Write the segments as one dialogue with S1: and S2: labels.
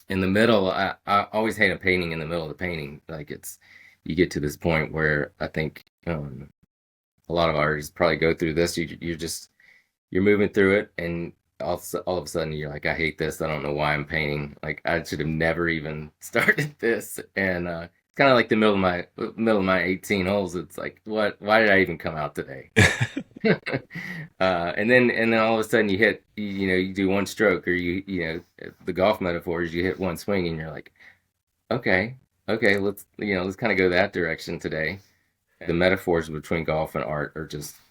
S1: in the middle, I always hate a painting in the middle of the painting. Like you get to this point where I think a lot of artists probably go through this. You're moving through it, and all of a sudden you're like, I hate this. I don't know why I'm painting. Like I should have never even started this. And it's kind of like the middle of my 18 holes. It's like, what? Why did I even come out today? And then all of a sudden you do one stroke, or the golf metaphor is you hit one swing and you're like, okay, okay, let's kind of go that direction today. The metaphors between golf and art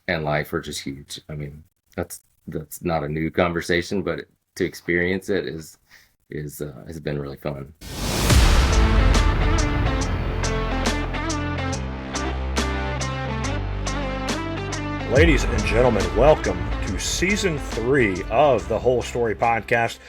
S1: and life are just huge. I mean, that's not a new conversation, but to experience it is has been really fun.
S2: Ladies and gentlemen, welcome to season 3 of the Whole Story podcast.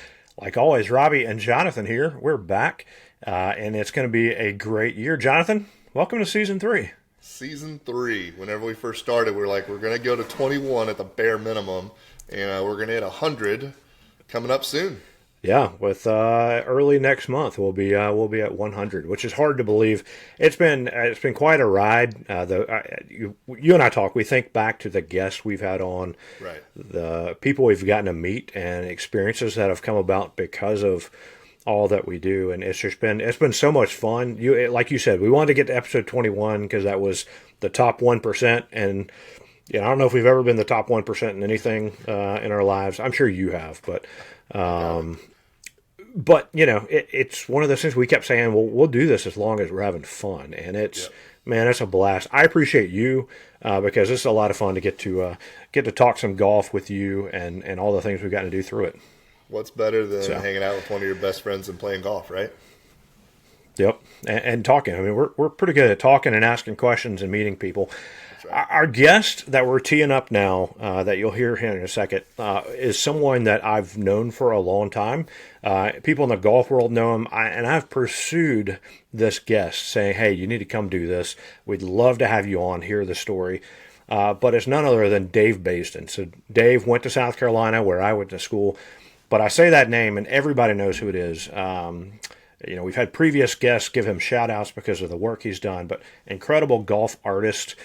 S2: Like always, Robbie and Jonathan here. We're back, and it's going to be a great year. Jonathan, welcome to season 3.
S3: Season 3. Whenever we first started, we were like, we're going to go to 21 at the bare minimum, and we're going to hit 100 coming up soon.
S2: Yeah, with early next month we'll be at 100, which is hard to believe. It's been quite a ride. You and I talk. We think back to the guests we've had on,
S3: Right.
S2: the people we've gotten to meet, and experiences that have come about because of all that we do, and it's been so much fun. Like you said, we wanted to get to episode 21 because that was the top 1%, and I don't know if we've ever been the top 1% in anything in our lives. I'm sure you have, but. But it's one of those things we kept saying. Well, we'll do this as long as we're having fun, and
S3: Yep.
S2: man, it's a blast. I appreciate you because it's a lot of fun to get to talk some golf with you and all the things we've gotten to do through it.
S3: What's better than
S2: So,
S3: hanging out with one of your best friends and playing golf, right?
S2: yep, and talking. I mean, we're pretty good at talking and asking questions and meeting people.
S3: That's right.
S2: Our guest that we're teeing up now, that you'll hear here in a second, is someone that I've known for a long time. People in the golf world know him, and I've pursued this guest, saying, "Hey, you need to come do this. We'd love to have you on, hear the story." But it's none other than Dave Baysden. So Dave went to South Carolina, where I went to school. But I say that name, and everybody knows who it is. We've had previous guests give him shout outs because of the work he's done, but incredible golf artist.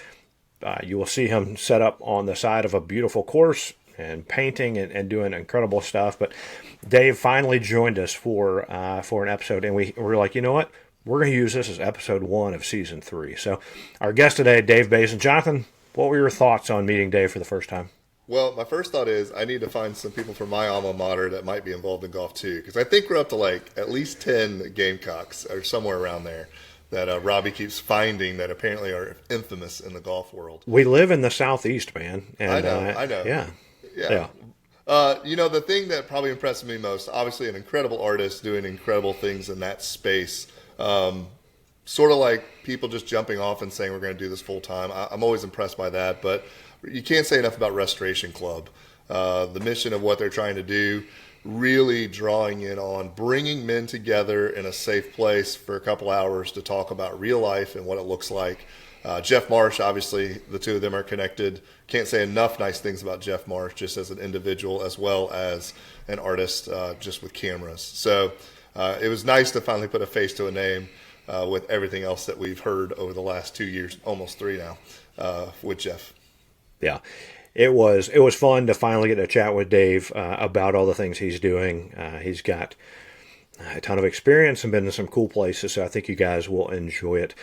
S2: You will see him set up on the side of a beautiful course and painting and doing incredible stuff. But Dave finally joined us for an episode, and we're like, you know what? We're going to use this as episode 1 of season 3. So our guest today, Dave Baysden. Jonathan, what were your thoughts on meeting Dave for the first time?
S3: Well, my first thought is I need to find some people from my alma mater that might be involved in golf too, because I think we're up to like at least 10 Gamecocks or somewhere around there that Robbie keeps finding that apparently are infamous in the golf world.
S2: We live in the southeast, man,
S3: I
S2: and
S3: know, I know.
S2: yeah,
S3: Yeah.
S2: yeah,
S3: The thing that probably impressed me most, obviously an incredible artist doing incredible things in that space. Sort of like people just jumping off and saying we're going to do this full time. I'm always impressed by that, but you can't say enough about Restoration Club. The mission of what they're trying to do, really drawing in on bringing men together in a safe place for a couple hours to talk about real life and what it looks like. Jeff Marsh, obviously, the two of them are connected. Can't say enough nice things about Jeff Marsh, just as an individual as well as an artist, just with cameras. So it was nice to finally put a face to a name with everything else that we've heard over the last 2 years, almost 3 now, with Jeff.
S2: yeah. It was fun to finally get to chat with Dave about all the things he's doing. He's got a ton of experience and been to some cool places, so I think you guys will enjoy it.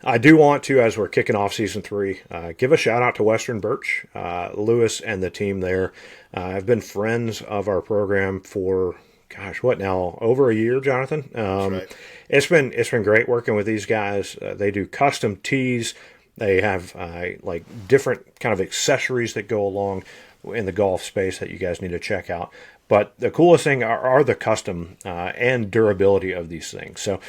S2: I do want to, as we're kicking off season 3, give a shout out to Western Birch. Lewis and the team there have been friends of our program for, gosh, what now? Over a year, Jonathan.
S3: That's right.
S2: It's been great working with these guys. They do custom tees. They have like different kind of accessories that go along in the golf space that you guys need to check out. But the coolest thing are the custom and durability of these things. So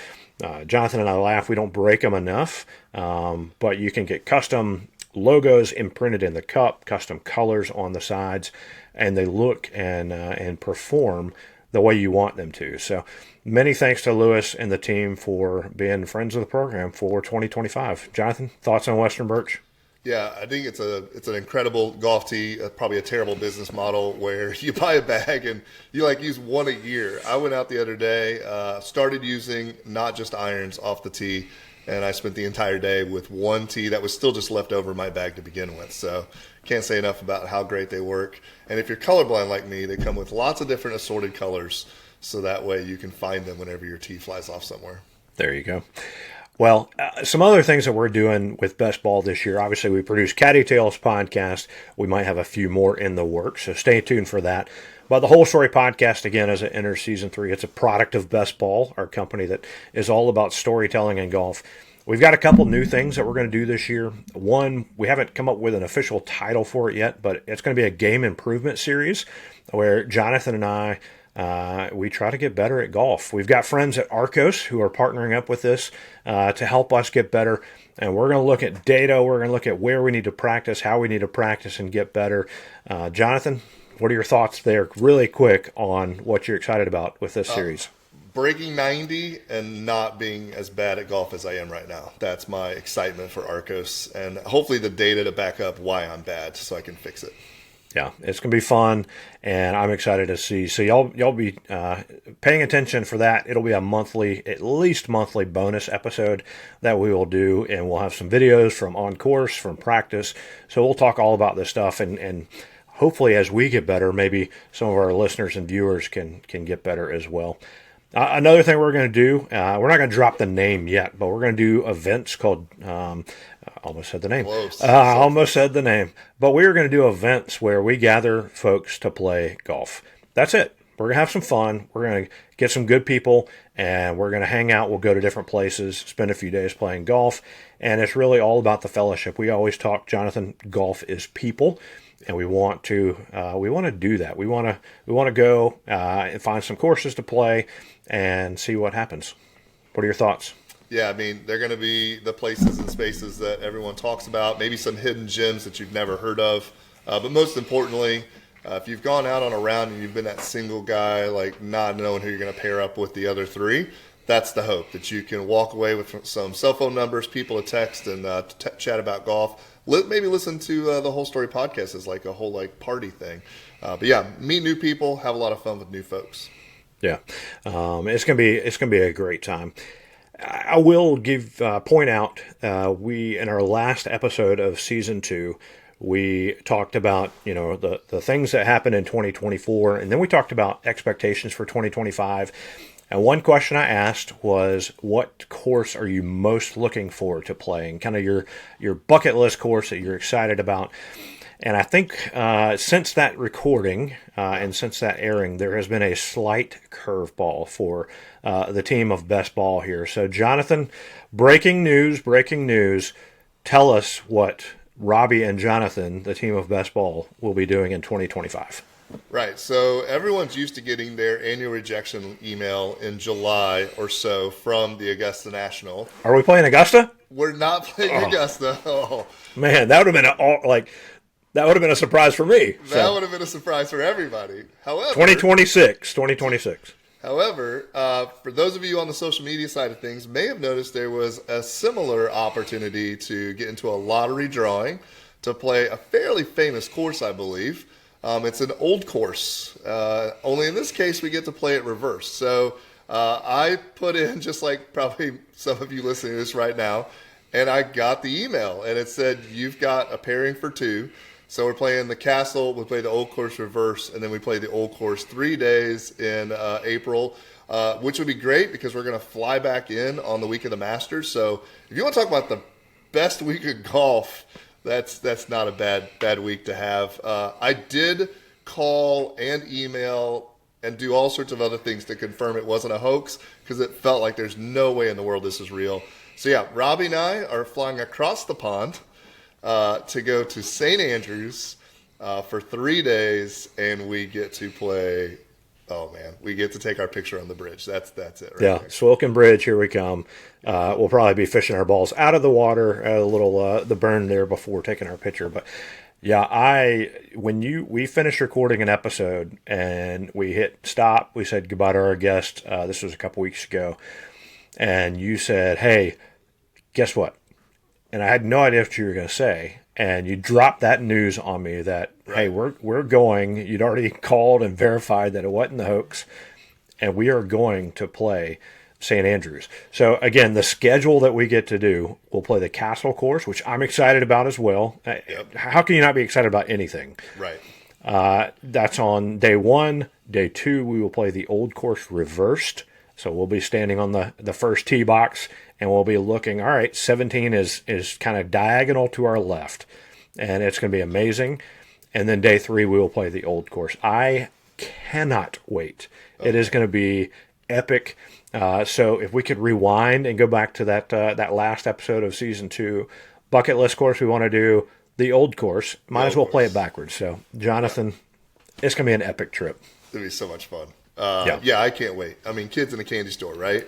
S2: Jonathan and I laugh, we don't break them enough, but you can get custom logos imprinted in the cup, custom colors on the sides, and they look and perform the way you want them to. So many thanks to Lewis and the team for being friends of the program for 2025. Jonathan, thoughts on Western Birch?
S3: Yeah, I think it's an incredible golf tee, probably a terrible business model where you buy a bag and you like use one a year. I went out the other day, started using not just irons off the tee, and I spent the entire day with one tee that was still just left over in my bag to begin with. So can't say enough about how great they work. And if you're colorblind like me, they come with lots of different assorted colors, so that way you can find them whenever your tee flies off somewhere.
S2: There you go. Well, some other things that we're doing with Best Ball this year. Obviously, we produce Caddy Tales podcast. We might have a few more in the works, so stay tuned for that. But the Whole Story podcast, again, as it enters season 3, it's a product of Best Ball, our company that is all about storytelling in golf. We've got a couple new things that we're going to do this year. One, we haven't come up with an official title for it yet, but it's going to be a game improvement series where Jonathan and I we try to get better at golf. We've got friends at Arcos who are partnering up with this to help us get better. And we're going to look at data. We're going to look at where we need to practice, how we need to practice and get better. Jonathan, what are your thoughts there really quick on what you're excited about with this series?
S3: Breaking 90 and not being as bad at golf as I am right now. That's my excitement for Arcos, and hopefully the data to back up why I'm bad so I can fix it.
S2: Yeah, it's going to be fun, and I'm excited to see. So y'all be paying attention for that. It'll be a at least monthly bonus episode that we will do, and we'll have some videos from on course, from practice. So we'll talk all about this stuff, and hopefully as we get better, maybe some of our listeners and viewers can get better as well. Another thing we're going to do, we're not going to drop the name yet, but we're going to do events called, I almost said the name. I almost said the name. But we're going to do events where we gather folks to play golf. That's it. We're going to have some fun. We're going to get some good people, and we're going to hang out. We'll go to different places, spend a few days playing golf, and it's really all about the fellowship. We always talk, Jonathan, golf is people. And we want to do that. We want to go and find some courses to play and see what happens. What are your thoughts?
S3: Yeah, I mean, they're going to be the places and spaces that everyone talks about. Maybe some hidden gems that you've never heard of. But most importantly, if you've gone out on a round and you've been that single guy, like not knowing who you're going to pair up with the other 3, that's the hope, that you can walk away with some cell phone numbers, people to text, and chat about golf. Maybe listen to the Whole Story podcast as like a whole like party thing. But yeah, meet new people, have a lot of fun with new folks.
S2: Yeah, it's gonna be a great time. I will point out we in our last episode of season 2. We talked about, the things that happened in 2024, and then we talked about expectations for 2025. And one question I asked was, what course are you most looking forward to playing? Kind of your bucket list course that you're excited about. And I think since that recording and since that airing, there has been a slight curveball for the team of Best Ball here. So, Jonathan, breaking news. Tell us what Robbie and Jonathan, the team of Best Ball, will be doing in 2025.
S3: Right. So everyone's used to getting their annual rejection email in July or so from the Augusta National.
S2: Are we playing Augusta?
S3: We're not playing Augusta. Oh.
S2: Man, that would have been a surprise for me.
S3: That would have been a surprise for everybody. However,
S2: 2026.
S3: However, for those of you on the social media side of things, may have noticed there was a similar opportunity to get into a lottery drawing to play a fairly famous course, I believe. It's an old course, only in this case we get to play it reverse. So I put in, just like probably some of you listening to this right now, and I got the email, and it said, you've got a pairing for 2. So we're playing the Castle, we play the old course reverse, and then we play the old course 3 days in April, which would be great because we're going to fly back in on the week of the Masters. So if you want to talk about the best week of golf, that's not a bad week to have. I did call and email and do all sorts of other things to confirm it wasn't a hoax, because it felt like there's no way in the world this is real. So yeah, Robbie and I are flying across the pond to go to St. Andrews for 3 days, and we get to play. Oh man, we get to take our picture on the bridge. That's it. Right
S2: yeah, Swilken Bridge. Here we come. We'll probably be fishing our balls out of the water, a little the burn there before taking our picture. But yeah, we finished recording an episode and we hit stop. We said goodbye to our guest. This was a couple weeks ago, and you said, "Hey, guess what? and I had no idea what you were going to say. And you dropped that news on me that, hey,
S3: Right.
S2: we're going. You'd already called and verified that it wasn't the hoax, and we are going to play St. Andrews. So again, the schedule that we get to do, we'll play the Castle course, which I'm excited about as well.
S3: Yep.
S2: How can you not be excited about anything?
S3: Right.
S2: That's on day one. Day two, we will play the old course reversed. So we'll be standing on the first tee box and we'll be looking, all right, 17 is kind of diagonal to our left. And it's going to be amazing. And then day three, we will play the old course. I cannot wait. It is going to be epic. So if we could rewind and go back to that last episode of season 2, bucket list course, we want to do the old course. Might as well play it backwards. So Jonathan, it's going to be an epic trip.
S3: It'll be so much fun.
S2: Yeah.
S3: Yeah, I can't wait. I mean, kids in a candy store, right?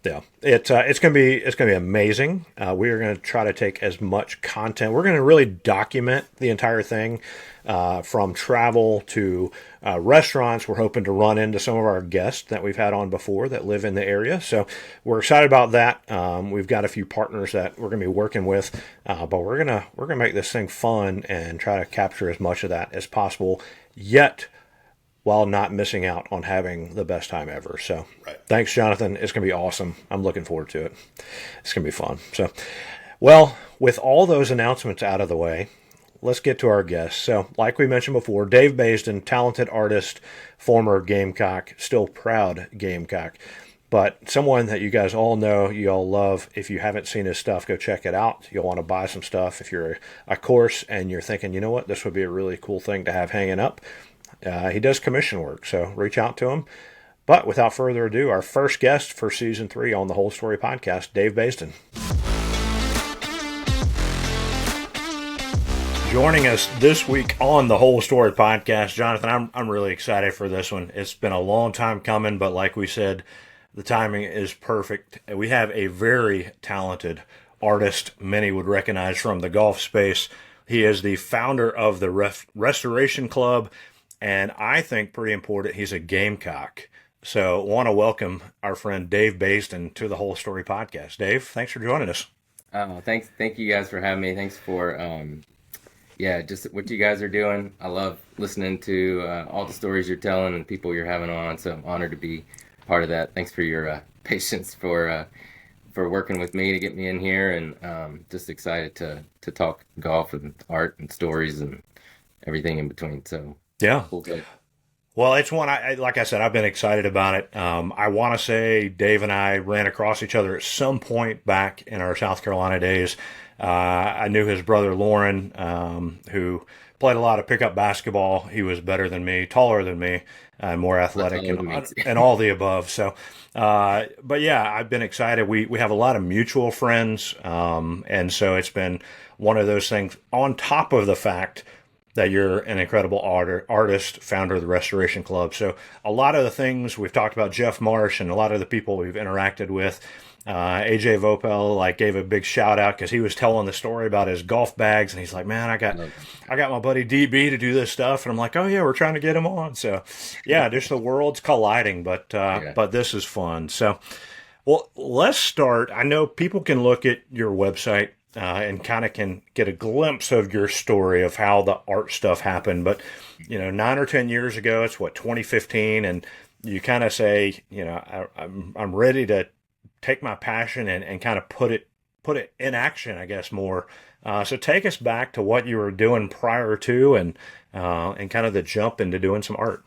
S2: Yeah, it's gonna be amazing. We are gonna try to take as much content. We're gonna really document the entire thing, from travel to restaurants. We're hoping to run into some of our guests that we've had on before that live in the area. So we're excited about that. We've got a few partners that we're gonna be working with, but we're gonna make this thing fun and try to capture as much of that as possible. Yet while not missing out on having the best time ever. So
S3: Right.
S2: thanks, Jonathan. It's going to be awesome. I'm looking forward to it. It's going to be fun. So, well, with all those announcements out of the way, let's get to our guests. So, like we mentioned before, Dave Baysden, talented artist, former Gamecock, still proud Gamecock, but someone that you guys all know, you all love. If you haven't seen his stuff, go check it out. You'll want to buy some stuff. If you're a course and you're thinking, you know what, this would be a really cool thing to have hanging up, he does commission work, so reach out to him. But without further ado, our first guest for season 3 on the Whole Story podcast, Dave Baysden. Joining us this week on the Whole Story podcast, Jonathan, I'm really excited for this one. It's been a long time coming, but like we said, the timing is perfect. We have a very talented artist many would recognize from the golf space. He is the founder of the Restoration Club, and I think pretty important, he's a Gamecock. So want to welcome our friend Dave Baysden to the Whole Story podcast. Dave, thanks for joining us.
S1: Thank you guys for having me. Thanks for yeah, just what you guys are doing. I love listening to all the stories you're telling and people you're having on. So I'm honored to be part of that. Thanks for your patience for working with me to get me in here, and just excited to talk golf and art and stories and everything in between. So
S2: Yeah.
S1: cool. Good.
S2: Well, it's one, like I said, I've been excited about it. I want to say Dave and I ran across each other at some point back in our South Carolina days. I knew his brother Lauren, who played a lot of pickup basketball. He was better than me, taller than me, more athletic,
S1: taller than me, too.
S2: and all the above. So, but yeah, I've been excited. We have a lot of mutual friends, and so it's been one of those things. On top of the fact that you're an incredible artist, founder of the Restoration Club. So a lot of the things we've talked about, Jeff Marsh and a lot of the people we've interacted with, AJ Vopel, like, gave a big shout out because he was telling the story about his golf bags, and he's like, man, I got my buddy DB to do this stuff, and I'm like, oh yeah, we're trying to get him on. So yeah, just the worlds colliding, but this is fun. So, well, let's start. I know people can look at your website and kind of can get a glimpse of your story of how the art stuff happened. But, 9 or 10 years ago, it's 2015, and you kind of say, I'm ready to take my passion and kind of put it in action, I guess, more. So take us back to what you were doing prior to, and kind of the jump into doing some art.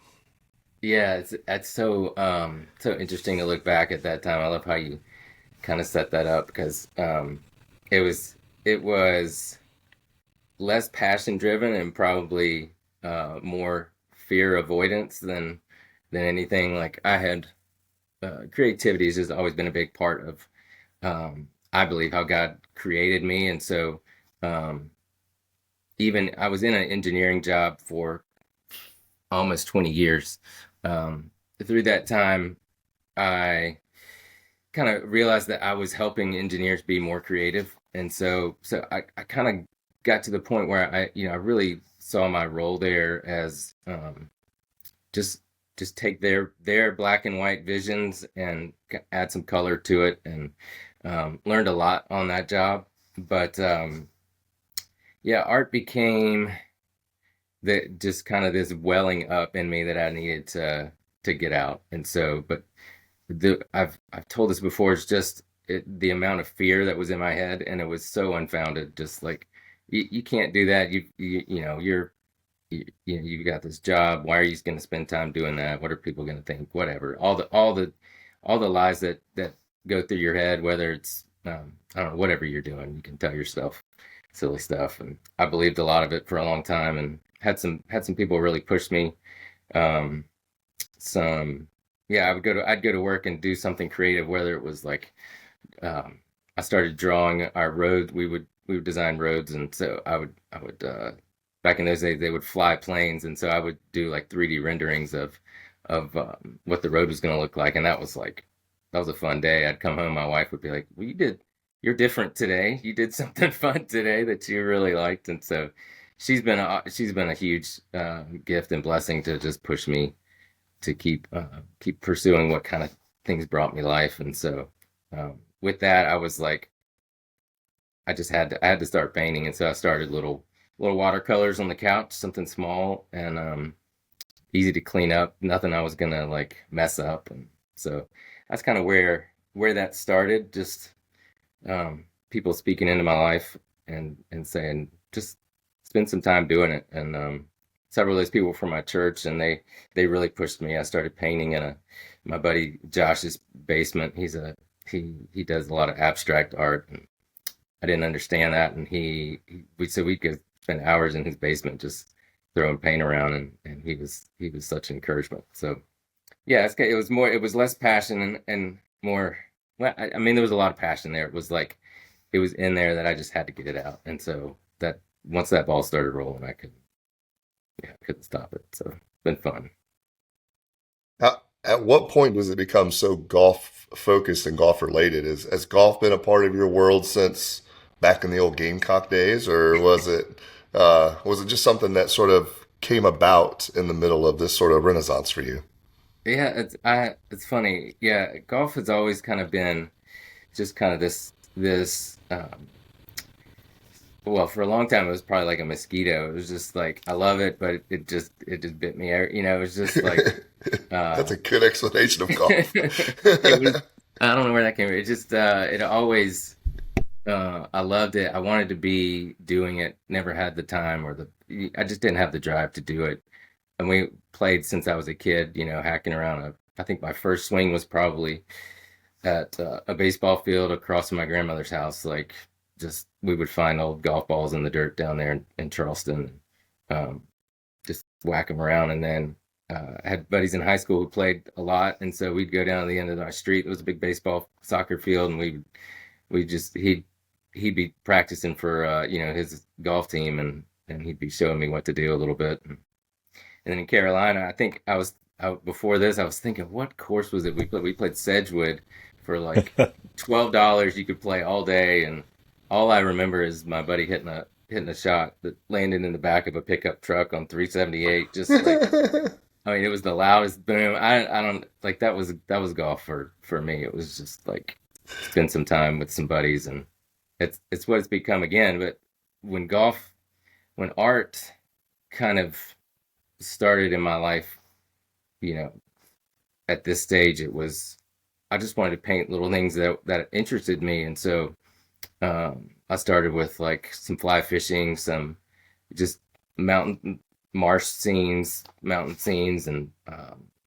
S1: Yeah, it's so so interesting to look back at that time. I love how you kind of set that up, because it was less passion driven and probably more fear avoidance than anything. Like, I had creativity has just always been a big part of I believe how God created me, and so even I was in an engineering job for almost 20 years. Through that time, I kind of realized that I was helping engineers be more creative. And so I kind of got to the point where I really saw my role there as just take their black and white visions and add some color to it, and learned a lot on that job. But yeah, art became that just kind of this welling up in me that I needed to get out. And so, but I've told this before. It's just the amount of fear that was in my head, and it was so unfounded. Just like you can't do that. You know you got this job. Why are you going to spend time doing that? What are people going to think? Whatever. All the lies that go through your head, whether it's I don't know, whatever you're doing, you can tell yourself silly stuff. And I believed a lot of it for a long time, and had some people really push me. Um, some yeah, I'd go to work and do something creative, whether it was like I started drawing our road. We would design roads, and so I would back in those days they would fly planes, and so I would do like 3D renderings of what the road was going to look like, and that was a fun day. I'd come home, my wife would be like, "Well, you're different today. You did something fun today that you really liked," and so she's been a huge gift and blessing to just push me to keep pursuing what kind of things brought me life. And so with that, I was like, I had to start painting, and so I started little watercolors on the couch, something small and easy to clean up, nothing I was gonna like mess up. And so that's kind of where that started. Just people speaking into my life and saying just spend some time doing it. And several of those people from my church, and they really pushed me. I started painting in a my buddy Josh's basement. He does a lot of abstract art, and I didn't understand that. And we said we could spend hours in his basement just throwing paint around, and he was such an encouragement. So yeah, it was less passion and more. Well, I mean, there was a lot of passion there. It was like it was in there that I just had to get it out. And so that once that ball started rolling, I couldn't stop it. So it's been fun.
S3: At what point does it become so golf focused and golf related? Has golf been a part of your world since back in the old Gamecock days, or was it just something that sort of came about in the middle of this sort of renaissance for you?
S1: Yeah, it's funny. Yeah, golf has always kind of been just kind of this well, for a long time it was probably like a mosquito. It was just like I love it, but it just bit me. It was just like
S3: That's
S1: uh
S3: a good explanation of golf.
S1: it was I don't know where that came from. It just it always I loved it. I wanted to be doing it. Never had the time or the I just didn't have the drive to do it. And we played since I was a kid, hacking around. I think my first swing was probably at a baseball field across from my grandmother's house. Like, just we would find old golf balls in the dirt down there in Charleston, um, just whack them around. And then I had buddies in high school who played a lot, and so we'd go down to the end of our street. It was a big baseball soccer field, and we just he'd be practicing for his golf team, and he'd be showing me what to do a little bit. And then in Carolina, I think before this, I was thinking, what course was it we played? We played Sedgwood for like $12. You could play all day, and all I remember is my buddy hitting a shot that landed in the back of a pickup truck on 378. Just like, I mean, it was the loudest boom. I don't like that was golf for me. It was just like spend some time with some buddies, and it's what it's become again. But when golf, when art kind of started in my life, you know, at this stage, it was I just wanted to paint little things that interested me, and so I started with like some fly fishing, some just mountain marsh scenes, mountain scenes, and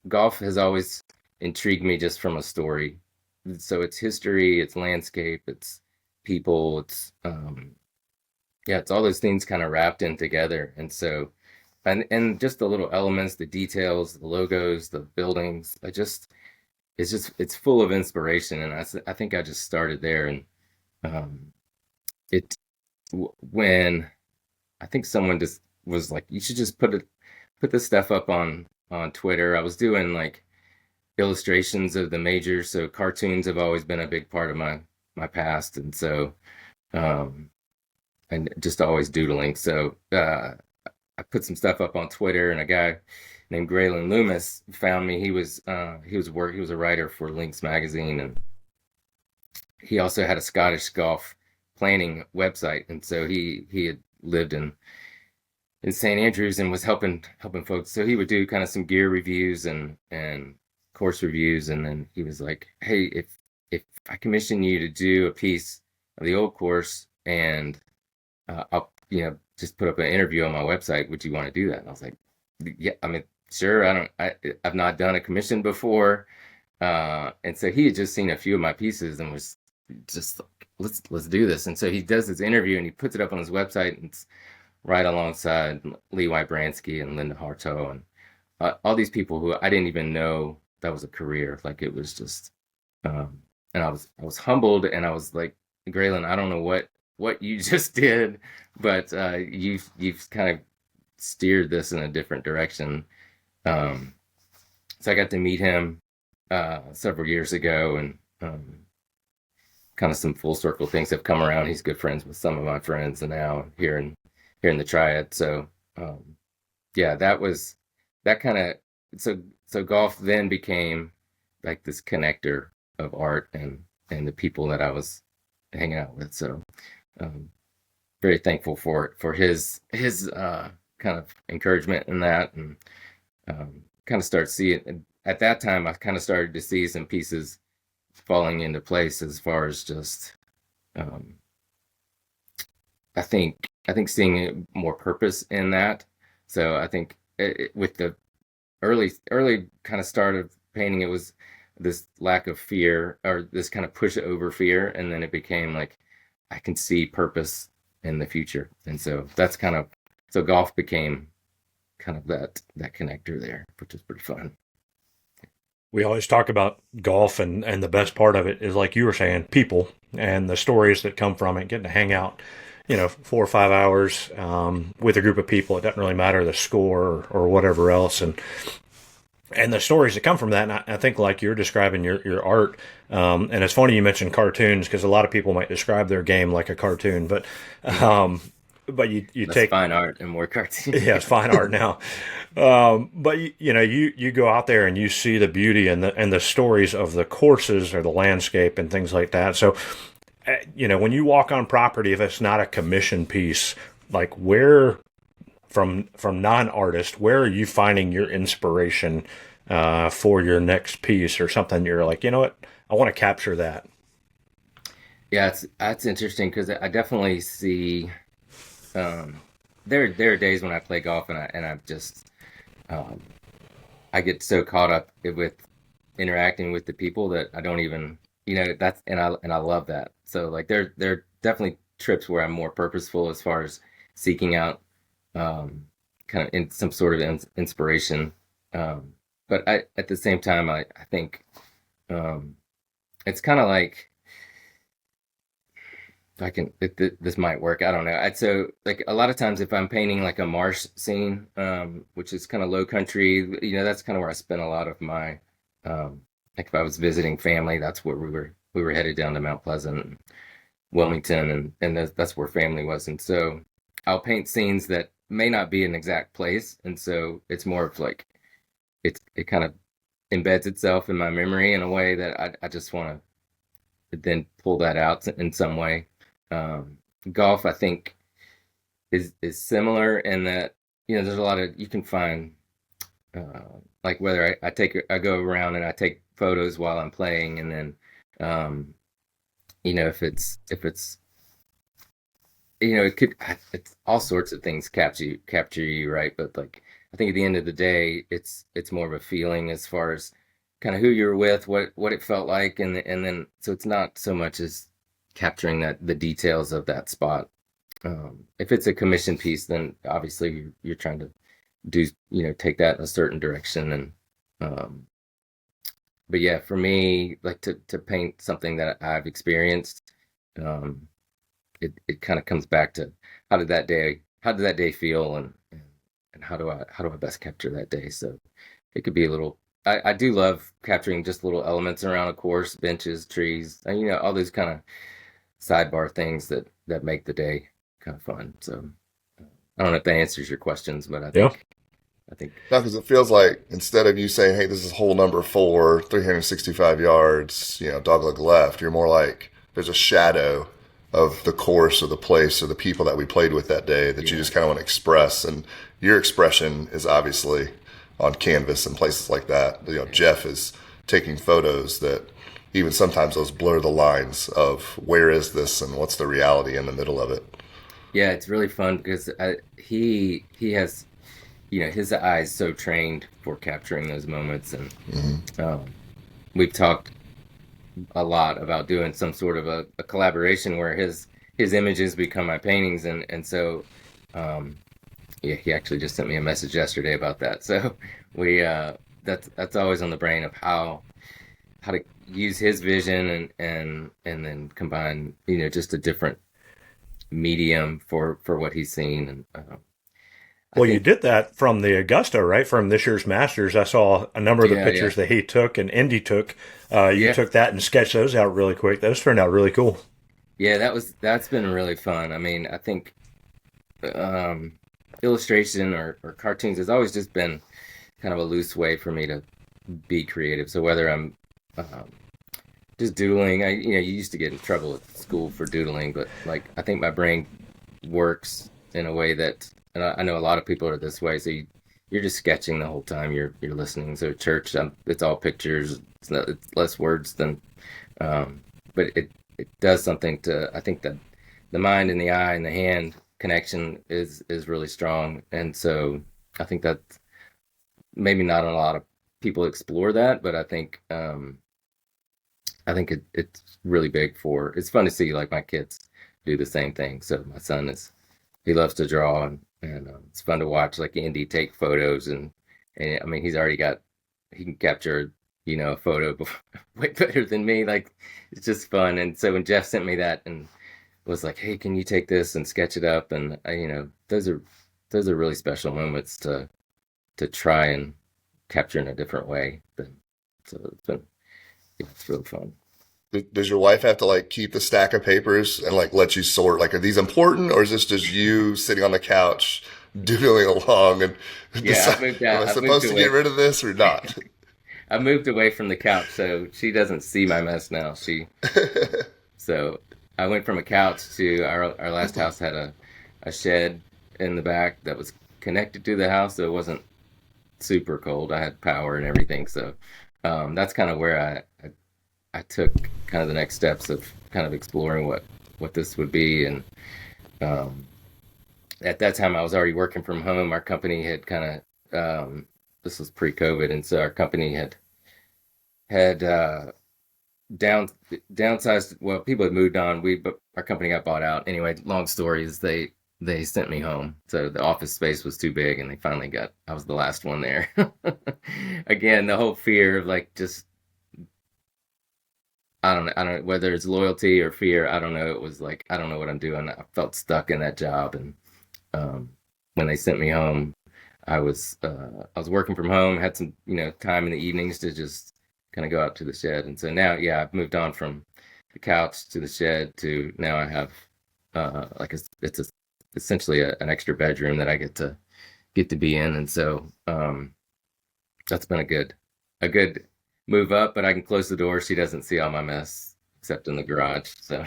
S1: golf has always intrigued me just from a story. So it's history, it's landscape, it's people, it's yeah, it's all those things kind of wrapped in together. And so and just the little elements, the details, the logos, the buildings. It's full of inspiration, and I think I just started there. And um, it when I think someone just was like, you should just put this stuff up on Twitter. I was doing like illustrations of the majors, so cartoons have always been a big part of my past, and so um, and just always doodling. So I put some stuff up on Twitter, and a guy named Graylin Loomis found me. He was a writer for Links magazine, and he also had a Scottish golf planning website, and so he had lived in St. Andrews and was helping folks. So he would do kind of some gear reviews and course reviews, and then he was like, "Hey, if I commission you to do a piece of the old course, and I'll just put up an interview on my website, would you want to do that?" And I was like, "Yeah, I mean, sure. I've not done a commission before." And so he had just seen a few of my pieces and was just like, let's do this. And so he does this interview and he puts it up on his website, and it's right alongside Lee Wybransky and Linda Harto and all these people who I didn't even know that was a career. Like it was just, and I was humbled, and I was like, Graylin, I don't know what you just did, but you've kind of steered this in a different direction. So I got to meet him several years ago, and kind of some full circle things have come around. He's good friends with some of my friends, and now here in the Triad. So yeah, that kind of so golf then became like this connector of art and the people that I was hanging out with. So very thankful for his kind of encouragement in that, and kind of start seeing at that time I kind of started to see some pieces falling into place as far as just um, I think seeing more purpose in that. So I think with the early kind of start of painting, it was this lack of fear or this kind of push over fear, and then it became like I can see purpose in the future, and so that's kind of so golf became kind of that connector there, which is pretty fun.
S2: We always talk about golf, and the best part of it is, like you were saying, people and the stories that come from it, getting to hang out, 4 or 5 hours with a group of people. It doesn't really matter the score or whatever else. And the stories that come from that, and I think like you're describing your art, and it's funny you mentioned cartoons because a lot of people might describe their game like a cartoon, but you
S1: That's
S2: take
S1: fine art and more cartoon.
S2: yeah, it's fine art now. But you go out there and you see the beauty and the stories of the courses or the landscape and things like that. So, when you walk on property, if it's not a commission piece, like where from non-artist, where are you finding your inspiration for your next piece or something? You're like, you know what, I want to capture that.
S1: Yeah, that's interesting because I definitely see. There are days when I play golf and I've just um, I get so caught up with interacting with the people that I don't even that's and I love that. So like there are definitely trips where I'm more purposeful as far as seeking out kind of in some sort of inspiration. Um, but at the same time I think um, it's kind of like this might work. I don't know. So like a lot of times if I'm painting like a marsh scene, which is kind of low country, that's kind of where I spend a lot of my, like if I was visiting family, that's where we were headed down to Mount Pleasant, Wilmington, and that's where family was. And so I'll paint scenes that may not be an exact place. And so it's more of like, it kind of embeds itself in my memory in a way that I just want to then pull that out in some way. Um, Golf, I think, is similar in that there's a lot of you can find like whether I go around and I take photos while I'm playing, and then if it's it could it's all sorts of things capture you, right? But like I think at the end of the day, it's more of a feeling as far as kind of who you're with, what it felt like, and then so it's not so much as capturing the details of that spot. If it's a commission piece, then obviously you're trying to do take that in a certain direction, and um, but yeah, for me, like to paint something that I've experienced, um, it kind of comes back to how did that day feel, and how do I best capture that day. So it could be a little. I do love capturing just little elements around a course, benches, trees, and all those kind of sidebar things that make the day kind of fun. So I don't know if that answers your questions, but I
S2: Yeah.
S1: think I think
S3: Now, because it feels like instead of you saying, "Hey, this is hole number four, 365 yards, dogleg left," you're more like there's a shadow of the course or the place or the people that we played with that day that you
S1: Yeah.
S3: just kind of want to express. And your expression is obviously on canvas and places like that. You know, Jeff is taking photos that even sometimes those blur the lines of where is this and what's the reality in the middle of it.
S1: Yeah, it's really fun because he has, his eyes so trained for capturing those moments, and um, we've talked a lot about doing some sort of a collaboration where his images become my paintings, and so um, yeah, he actually just sent me a message yesterday about that. So we that's always on the brain of how to use his vision and then combine just a different medium for what he's seen. And I
S2: Well, you
S1: think
S2: did that from the Augusta, right? From this year's Masters. I saw a number of the
S1: yeah,
S2: pictures that he took and Indy took. You
S1: yeah,
S2: took that and sketched those out really quick. Those turned out really cool.
S1: yeah. That's been really fun. I mean, I think um, illustration or cartoons has always just been kind of a loose way for me to be creative. So whether I'm um, just doodling, you used to get in trouble at school for doodling, but like I think my brain works in a way that, and I know a lot of people are this way. So you're just sketching the whole time you're listening. So church, it's all pictures. It's less words than, um, but it does something to. I think that the mind and the eye and the hand connection is really strong, and so I think that maybe not a lot of people explore that, but I think it's really big for. It's fun to see like my kids do the same thing. So my son he loves to draw and it's fun to watch like Andy take photos and I mean he can capture a photo way better than me. Like it's just fun. And so when Jeff sent me that and was like, hey, can you take this and sketch it up? And those are really special moments to try and capture in a different way. So it's really fun.
S3: Does your wife have to like keep the stack of papers and like let you sort? Like, are these important, or is this just you sitting on the couch doodling along and
S1: Yeah,
S3: decide, am I
S1: I've moved
S3: supposed to get
S1: away.
S3: rid of this or not?
S1: I moved away from the couch, so she doesn't see my mess now. So I went from a couch to our last house had a shed in the back that was connected to the house, so it wasn't super cold. I had power and everything, so that's kind of where I took kind of the next steps of kind of exploring what this would be. And um, at that time, I was already working from home. Our company had kind of this was pre-COVID, and so our company had down downsized. Well, people had moved on. But our company got bought out. Anyway, long story is they sent me home. So the office space was too big, and they finally got. I was the last one there. Again, the whole fear of like just I don't know whether it's loyalty or fear. I don't know. It was like I don't know what I'm doing. I felt stuck in that job, and um, when they sent me home, I was working from home. Had some time in the evenings to just kind of go out to the shed, and so now yeah, I've moved on from the couch to the shed to now I have like essentially an extra bedroom that I get to be in, and so that's been a good move up, but I can close the door. She doesn't see all my mess except in the garage. So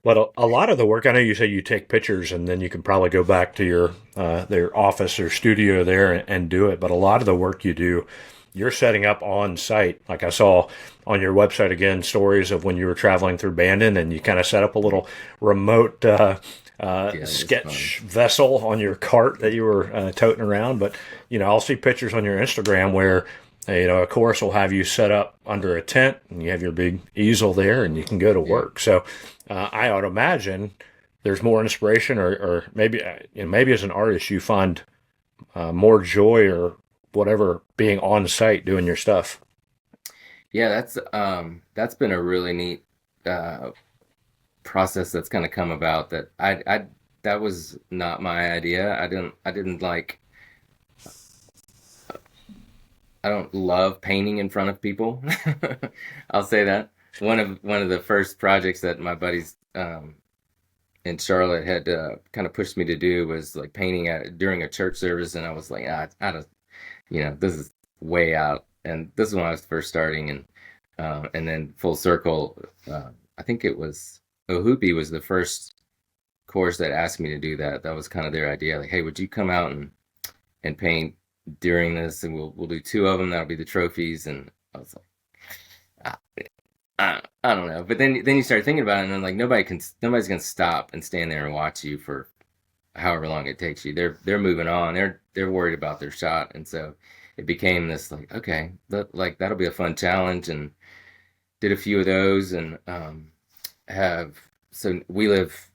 S2: But a lot of the work, I know you say you take pictures and then you can probably go back to your their office or studio there and do it. But a lot of the work you do, you're setting up on site. Like I saw on your website again, stories of when you were traveling through Bandon and you kind of set up a little remote
S1: yeah, it was fun.
S2: sketch vessel on your cart that you were toting around. But I'll see pictures on your Instagram where a course will have you set up under a tent and you have your big easel there and you can go to
S1: Yeah.
S2: work. So I would imagine there's more inspiration or maybe maybe as an artist you find more joy or whatever being on site doing your stuff.
S1: Yeah, that's been a really neat uh process that's kind of come about that that was not my idea. I didn't like I don't love painting in front of people. I'll say that. One of the first projects that my buddies in Charlotte had kind of pushed me to do was like painting during a church service, and I was like, I don't, this is way out. And this is when I was first starting, and then full circle. I think it was. Ohoopee was the first course that asked me to do that. That was kind of their idea. Like, hey, would you come out and paint during this, and we'll do two of them. That'll be the trophies. And I was like, I don't know. But then you start thinking about it, and then like nobody's gonna stop and stand there and watch you for however long it takes you. They're moving on. They're worried about their shot, and so it became this like, okay, like that'll be a fun challenge, and did a few of those, and have so we live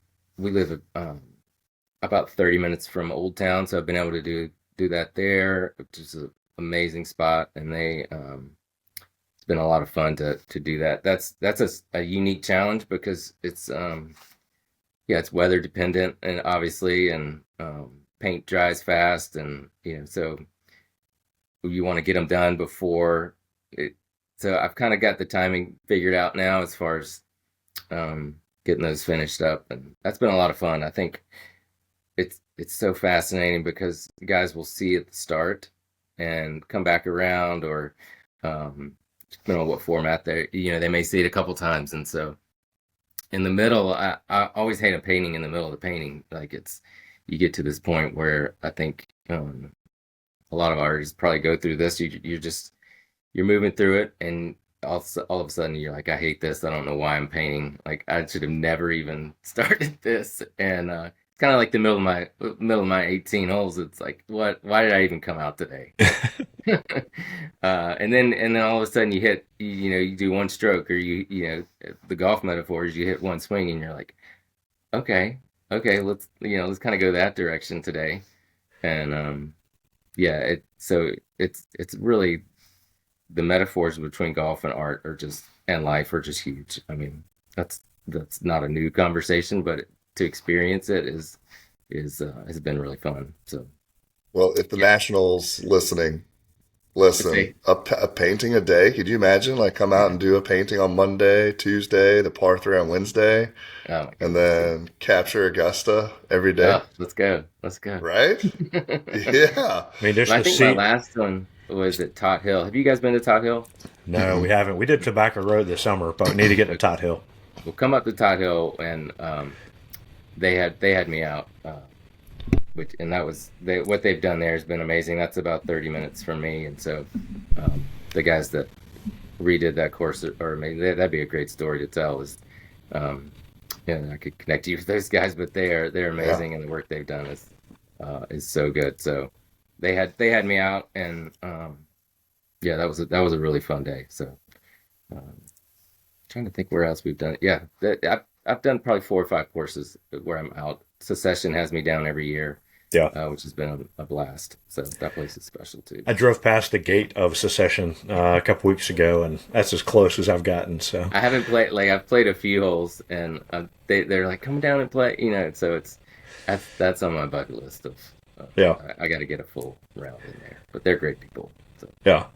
S1: about 30 minutes from Old Town, so I've been able to do that there, which is an amazing spot, and it's been a lot of fun to do that. That's a unique challenge because it's yeah, it's weather dependent, and obviously, and paint dries fast, and so you want to get them done before it. So I've kind of got the timing figured out now as far as getting those finished up, and that's been a lot of fun. I think it's so fascinating because guys will see at the start and come back around, or depending on what format they may see it a couple times, and so in the middle, I always hate a painting in the middle of the painting. Like you get to this point where I think a lot of artists probably go through this. You're moving through it, and all of a sudden you're like, I hate this. I don't know why I'm painting. Like I should have never even started this. And it's kind of like the middle of my 18 holes. It's like, what? Why did I even come out today? And then all of a sudden you do one stroke, or the golf metaphor is you hit one swing, and you're like, okay, let's kind of go that direction today. And yeah, it's really, the metaphors between golf and art and life are just huge. I mean, that's not a new conversation, but to experience it is has been really fun. So,
S3: Well, if the
S1: yeah.
S3: Nationals listen,
S1: Okay.
S3: a painting a day. Could you imagine? Like, come out and do a painting on Monday, Tuesday, the par three on Wednesday,
S1: Oh my
S3: and
S1: goodness. Yeah.
S3: then capture Augusta every day,
S1: Oh, let's go. Let's go.
S3: right? Yeah.
S2: I mean, just
S1: I
S2: to
S1: think my
S2: see.
S1: last one was at Tot Hill. Have you guys been to Tot Hill?
S2: No, we
S3: Mm-mm.
S2: haven't. We did Tobacco Road this summer, but we need to get to Tot Hill.
S1: We'll come up to Tot Hill, and they had me out, and that was what they've done there has been amazing. That's about 30 minutes from me, and so the guys that redid that course, or maybe that'd be a great story to tell. Is um, I could connect you with those guys, but they're
S3: Yeah.
S1: amazing, and the work they've done is so good. So they had me out, and yeah, that was a really fun day. So um, trying to think where else we've done it. Yeah, I've done probably 4 or 5 courses where I'm out. Secession has me down every year,
S2: Yeah.
S1: which has been a blast. So that place is special too.
S2: I drove past the gate of Secession a couple weeks ago, and that's as close as I've gotten. So,
S1: I haven't played, like, I've played a few holes, and they're like, come down and play, so that's on my bucket list of
S2: yeah,
S1: I got to get a full round in there. But they're great people. So
S2: yeah.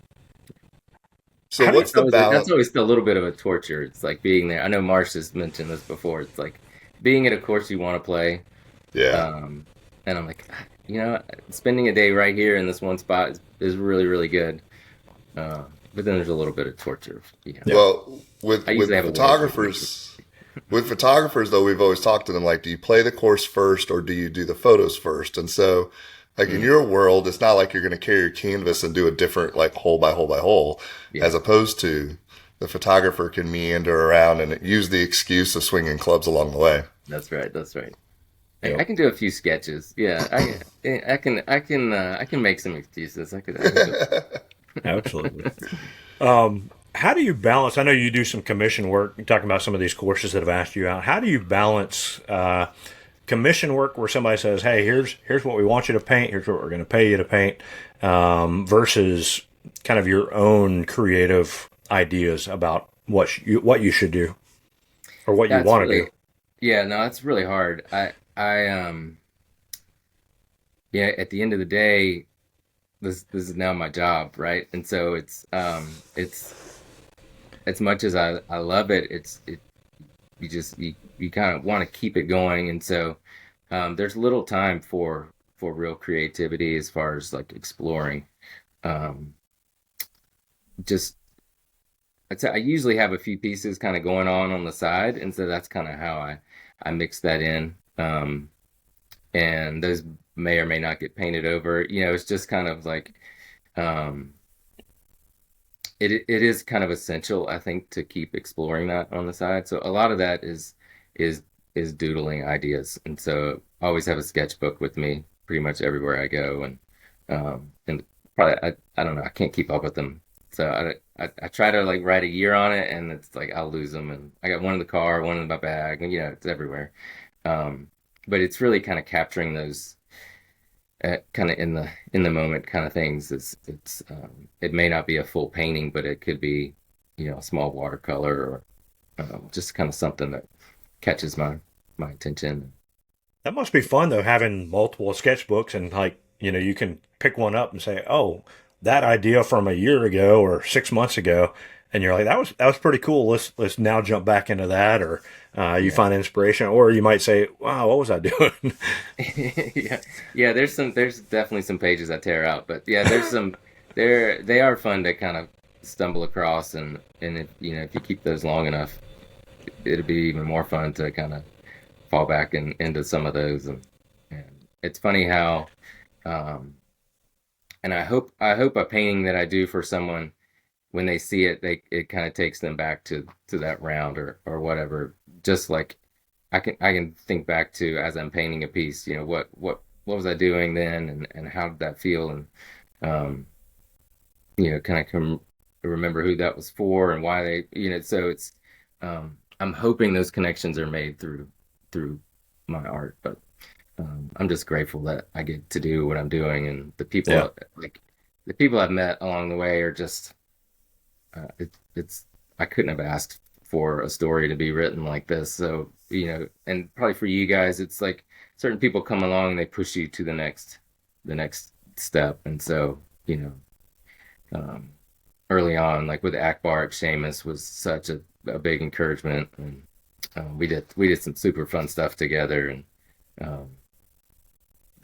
S3: So
S2: How do you,
S3: what's the
S1: that's
S3: balance?
S1: always a little bit of a torture. It's like being there. I know Marsh has mentioned this before. It's like being at a course you want to play.
S3: Yeah.
S1: Um, and I'm like, spending a day right here in this one spot is really, really good. But then there's a little bit of torture.
S2: yeah,
S3: Well,
S1: I
S3: with
S1: usually have a way of getting it.
S3: photographers though, we've always talked to them like, do you play the course first or do you do the photos first? And so, like in
S1: Mm,
S3: your world, it's not like you're going to carry your canvas and do a different like hole by hole by hole,
S1: yeah,
S3: as opposed to the photographer can meander around and use the excuse of swinging clubs along the way.
S1: that's right. That's right. I
S2: yeah.
S1: can do a few sketches. Yeah, I can make some excuses. I can do.
S2: Absolutely. How do you balance? I know you do some commission work. You're talking about some of these courses that have asked you out. How do you balance commission work where somebody says, "Hey, here's what we want you to paint. Here's what we're going to pay you to paint," versus kind of your own creative ideas about what you should do or what you
S1: That's
S2: want to
S1: really
S2: do?
S1: Yeah, no, that's really hard. I yeah, at the end of the day, this is now my job, right? And so it's as much as I love it, you kind of want to keep it going, and so there's little time for real creativity as far as like exploring. Um, just I usually have a few pieces kind of going on the side, and so that's kind of how I mix that in. And those may or may not get painted over. It's just kind of like um, it is kind of essential, I think, to keep exploring that on the side. So a lot of that is is doodling ideas, and so I always have a sketchbook with me pretty much everywhere I go, and probably I don't know, I can't keep up with them. So I try to like write a year on it, and it's like I'll lose them, and I got one in the car, one in my bag, and it's everywhere. Um, but it's really kind of capturing those kind of in the moment kind of things. It may not be a full painting, but it could be a small watercolor or just kind of something that catches my attention.
S2: That must be fun though, having multiple sketchbooks and like, you can pick one up and say, "Oh, that idea from a year ago or 6 months ago," and you're like, "That was pretty cool. Let's now jump back into that." Or you
S1: Yeah.
S2: find inspiration, or you might say, "Wow, what was I doing?"
S1: Yeah, yeah. There's definitely some pages I tear out, but yeah, they are fun to kind of stumble across, and if you keep those long enough, it'll be even more fun to kind of fall back into some of those, and it's funny how um, and I hope a painting that I do for someone, when they see it, it kind of takes them back to that round or whatever. Just like I can think back to, as I'm painting a piece, what was I doing then, and how did that feel, and um, kind of remember who that was for and why so it's I'm hoping those connections are made through my art, but I'm just grateful that I get to do what I'm doing, and
S2: Yeah,
S1: like the people I've met along the way are just it's I couldn't have asked for a story to be written like this. So, and probably for you guys, it's like certain people come along and they push you to the next step. And so, um, early on, like with Akbar at Seamus was such a big encouragement, and we did some super fun stuff together, and um,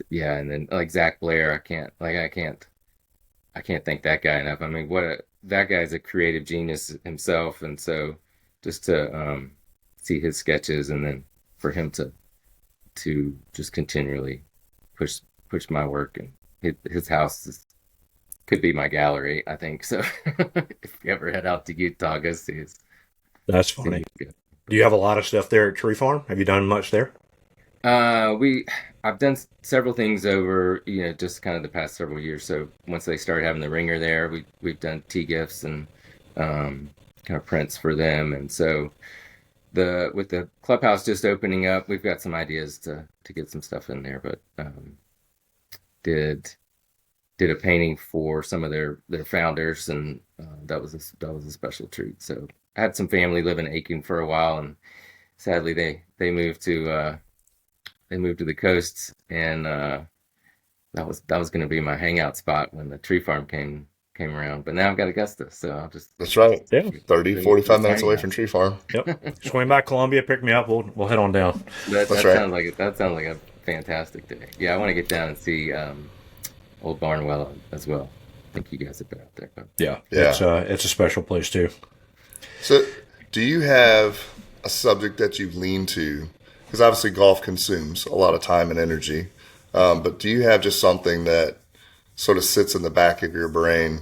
S1: yeah, and then like Zach Blair, I can't thank that guy enough. I mean, that guy's a creative genius himself, and so just to see his sketches, and then for him to just continually push push my work, and his house could be my gallery, I think. So if you ever head out to Utah, go
S2: that's
S1: see
S2: funny.
S1: his.
S2: Do you have a lot of stuff there at Tree Farm? Have you done much there?
S1: We I've done several things over, just kind of the past several years. So once they started having the ringer there, we've done tea gifts and kind of prints for them. And so the with the clubhouse just opening up, we've got some ideas to get some stuff in there. But did did a painting for some of their founders, and that was a special treat. So I had some family live in Aiken for a while, and sadly they moved to the coast, and that was going to be my hangout spot when the tree farm came around. But now I've got Augusta, so I'll just
S3: That's right.
S2: Yeah.
S3: 30,
S1: bring
S3: 45
S1: this
S3: minutes away
S1: hangout.
S3: from Tree Farm.
S2: Yep. Swing back Columbia, pick me up. We'll head on down.
S1: That
S3: That's
S1: that
S3: right.
S1: sounds like a fantastic day. Yeah, I want to get down and see Old Barnwell as well. I think you guys have been out there, but
S2: Yeah,
S3: Yeah.
S2: it's a special place too.
S3: So, do you have a subject that you lean to? Because obviously, golf consumes a lot of time and energy. But do you have just something that sort of sits in the back of your brain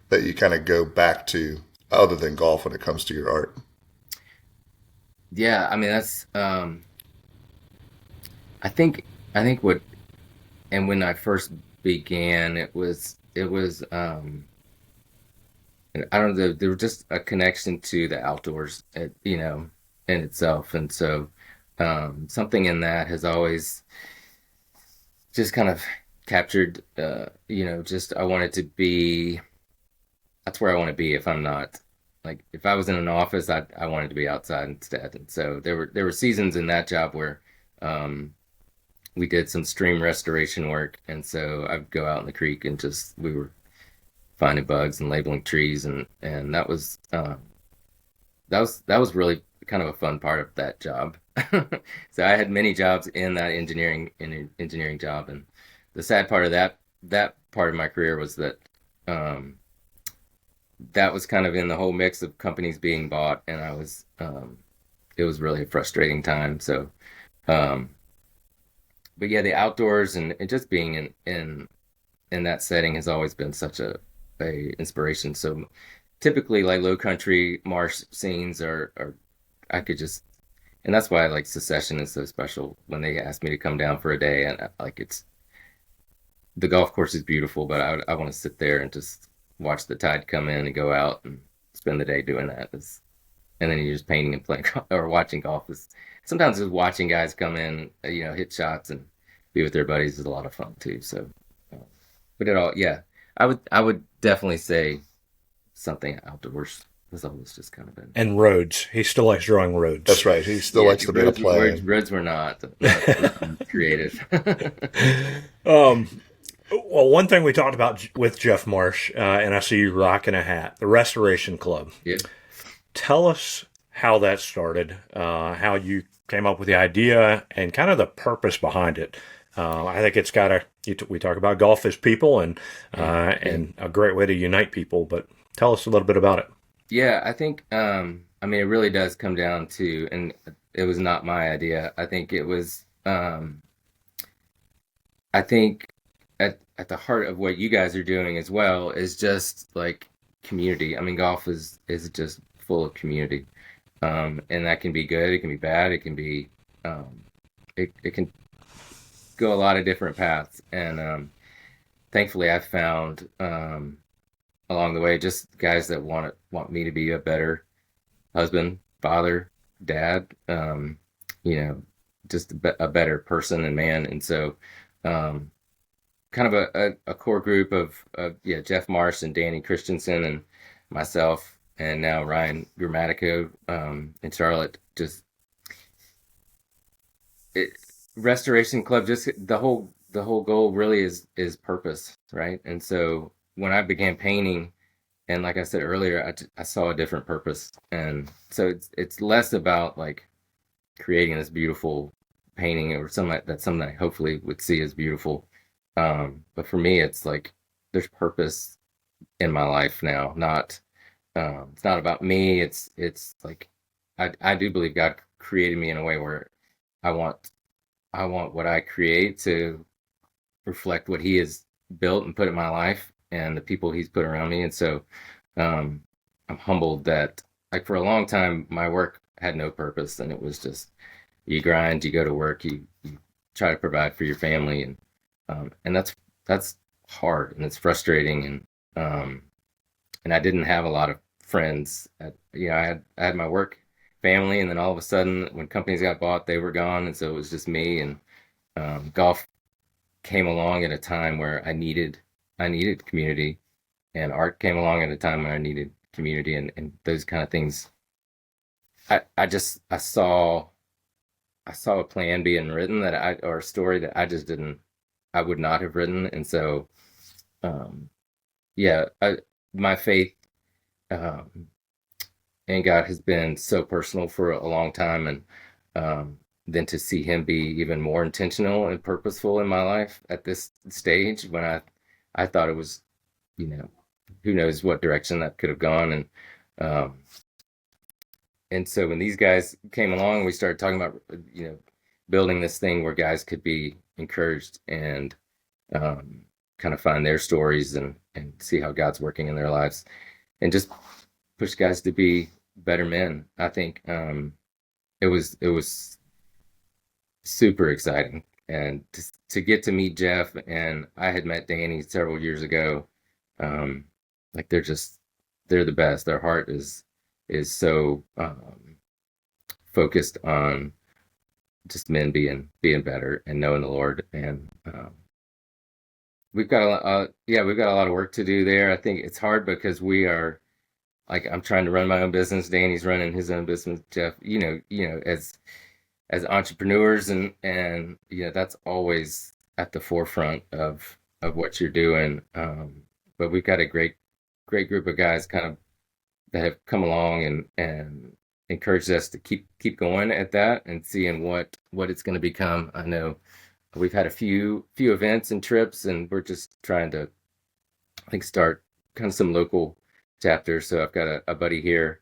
S3: that you kind of go back to other than golf when it comes to your art?
S1: yeah, I mean that's I think what, and when I first began, it was I don't know, there was just a connection to the outdoors, in itself, and so something in that has always just kind of captured, just I wanted to be, that's where I want to be. If I'm not, like, if I was in an office, I wanted to be outside instead. And so there were seasons in that job where um, we did some stream restoration work, and so I'd go out in the creek and just we were finding bugs and labeling trees, and that was really kind of a fun part of that job. So I had many jobs in that engineering job, and the sad part of that part of my career was that um, that was kind of in the whole mix of companies being bought, and it was really a frustrating time. So, um, but yeah, the outdoors and just being in that setting has always been such a inspiration. So typically, like low country marsh scenes are I could just, and that's why like Secession is so special when they asked me to come down for a day, and like it's the golf course is beautiful, but I want to sit there and just watch the tide come in and go out and spend the day doing that. And then you're just painting and playing or watching golf. Is sometimes just watching guys come in, hit shots and be with their buddies is a lot of fun too. So, uh, but it all, yeah, I would definitely say something outdoors has always just kind of been.
S2: And roads. He still likes drawing roads.
S3: That's right. He still
S1: Yeah,
S3: likes to be able to play.
S1: roads were not creative.
S2: Um, well, one thing we talked about with Jeff Marsh, and I see you rocking a hat, the Restoration Club.
S1: Yeah.
S2: Tell us how that started, how you came up with the idea, and kind of the purpose behind it. I think it's got we talk about golf as people and a great way to unite people, but tell us a little bit about it.
S1: Yeah, I think I mean it really does come down to, and it was not my idea. I think it was I think at the heart of what you guys are doing as well is just like community. I mean, golf is just full of community. And that can be good, it can be bad, it can be it can go a lot of different paths. And thankfully I found along the way just guys that want me to be a better husband, father, dad, just a better person and man. And so um, kind of a core group of yeah, Jeff Marsh and Danny Christensen and myself, and now Ryan Grammatico in Charlotte. Just it, Restoration Club. Just the whole goal really is purpose, right? And so when I began painting, and like I said earlier, I saw a different purpose, and so it's less about like creating this beautiful painting or something I hopefully would see as beautiful. But for me, it's like there's purpose in my life now. Not it's not about me. It's like I do believe God created me in a way where I want I want what I create to reflect what He has built and put in my life and the people He's put around me. And so um, I'm humbled that like for a long time my work had no purpose, and it was just you grind, you go to work, you try to provide for your family, and that's hard and it's frustrating, and I didn't have a lot of friends. I had my work family, and then all of a sudden, when companies got bought, they were gone, and so it was just me. And golf came along at a time where I needed community, and art came along at a time when I needed community, and those kind of things. I saw a plan being written or a story that I would not have written, and so um, yeah, my faith um, in God has been so personal for a long time, and then to see Him be even more intentional and purposeful in my life at this stage when I thought it was, you know, who knows what direction that could have gone, um, and so when these guys came along, we started talking about building this thing where guys could be encouraged and kind of find their stories and see how God's working in their lives, and just push guys to be better men. I think it was super exciting, and to get to meet Jeff, and I had met Danny several years ago. Um, like they're the best. Their heart is so focused on just men being better and knowing the Lord, and we've got a lot of work to do there. I think it's hard because we are like I'm trying to run my own business. Danny's running his own business. Jeff, as entrepreneurs, and that's always at the forefront of what you're doing. But we've got a great group of guys kind of that have come along and encouraged us to keep going at that and seeing what it's going to become. I know we've had a few events and trips, and we're just trying to, I think, start kind of some local chapter. So I've got a buddy here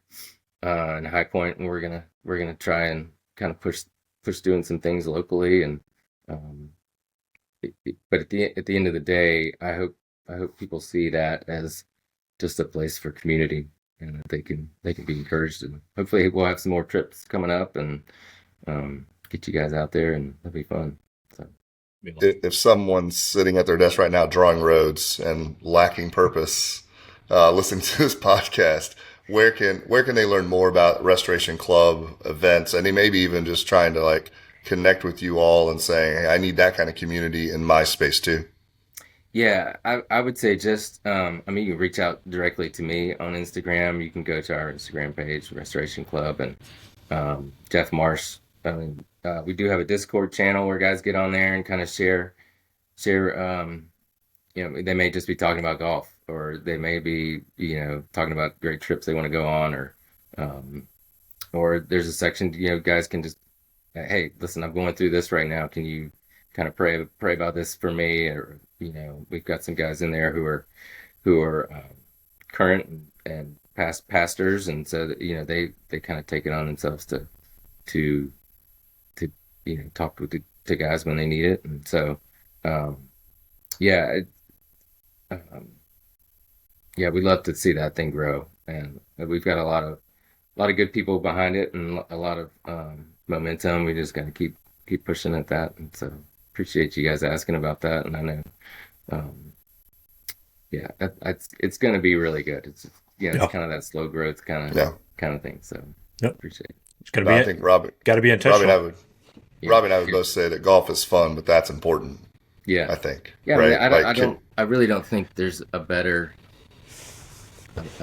S1: in High Point, and we're gonna try and kind of push doing some things locally. And um, but at the end of the day, I hope people see that as just a place for community, and that they can be encouraged. And hopefully, we'll have some more trips coming up, and get you guys out there, and it'll be fun. So.
S3: If someone's sitting at their desk right now drawing roads and lacking purpose, listening to this podcast, where can they learn more about Restoration Club events, and maybe even just trying to like connect with you all and saying, hey, I need that kind of community in my space too.
S1: Yeah, I would say just, I mean, you can reach out directly to me on Instagram. You can go to our Instagram page, Restoration Club, and Jeff Marsh. I mean, we do have a Discord channel where guys get on there and kind of share. They may just be talking about golf, or they may be, talking about great trips they want to go on, um, or there's a section, guys can just, hey, listen, I'm going through this right now. Can you kind of pray about this for me? Or, we've got some guys in there who are current and past pastors, and so that, they kind of take it on themselves to to talk to guys when they need it. And so yeah, um, yeah, we'd love to see that thing grow, and we've got a lot of good people behind it, and a lot of momentum. We just got to keep pushing at that. And so appreciate you guys asking about that. And I know, um, yeah, it's going to be really good. It's
S2: Yeah.
S1: kind of that slow growth
S3: Yeah.
S1: kind of thing. So
S2: Yep.
S1: appreciate it.
S2: It's going to
S3: No,
S2: be
S3: I
S2: it.
S3: think Robbie,
S2: Got to be
S3: Robbie and I
S2: intentional.
S3: would,
S1: Yeah,
S3: Robbie and I would both say that golf is fun, but that's important.
S1: yeah,
S3: I think,
S1: yeah. I mean,
S3: right?
S1: I don't,
S3: Like,
S1: I don't, I really don't think there's a better.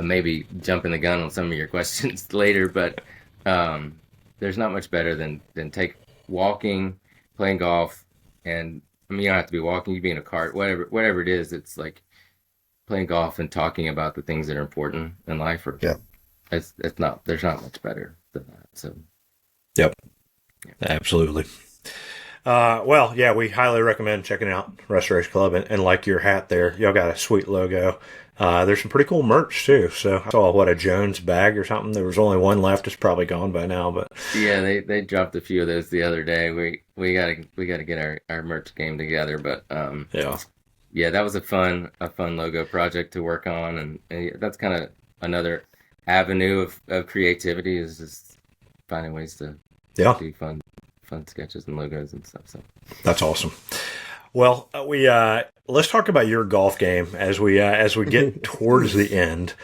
S1: Maybe jumping the gun on some of your questions later, but um, there's not much better than take walking, playing golf, and I mean, you don't have to be walking. You can be in a cart, whatever it is. It's like playing golf and talking about the things that are important in life. Or
S3: yeah.
S1: it's not. There's not much better than that. So
S2: Yep.
S1: yeah,
S2: Absolutely. Well, yeah, we highly recommend checking out Restoration Club, and like your hat there, y'all got a sweet logo. There's some pretty cool merch too. So I saw a Jones bag or something. There was only one left. It's probably gone by now, but
S1: yeah. They dropped a few of those the other day. We gotta get our merch game together. But
S2: yeah,
S1: yeah, that was a fun logo project to work on, and that's kind of another avenue of creativity, is just finding ways to
S2: yeah,
S1: do fun sketches and logos and stuff. So
S2: that's awesome. Well, we let's talk about your golf game as we get towards the end.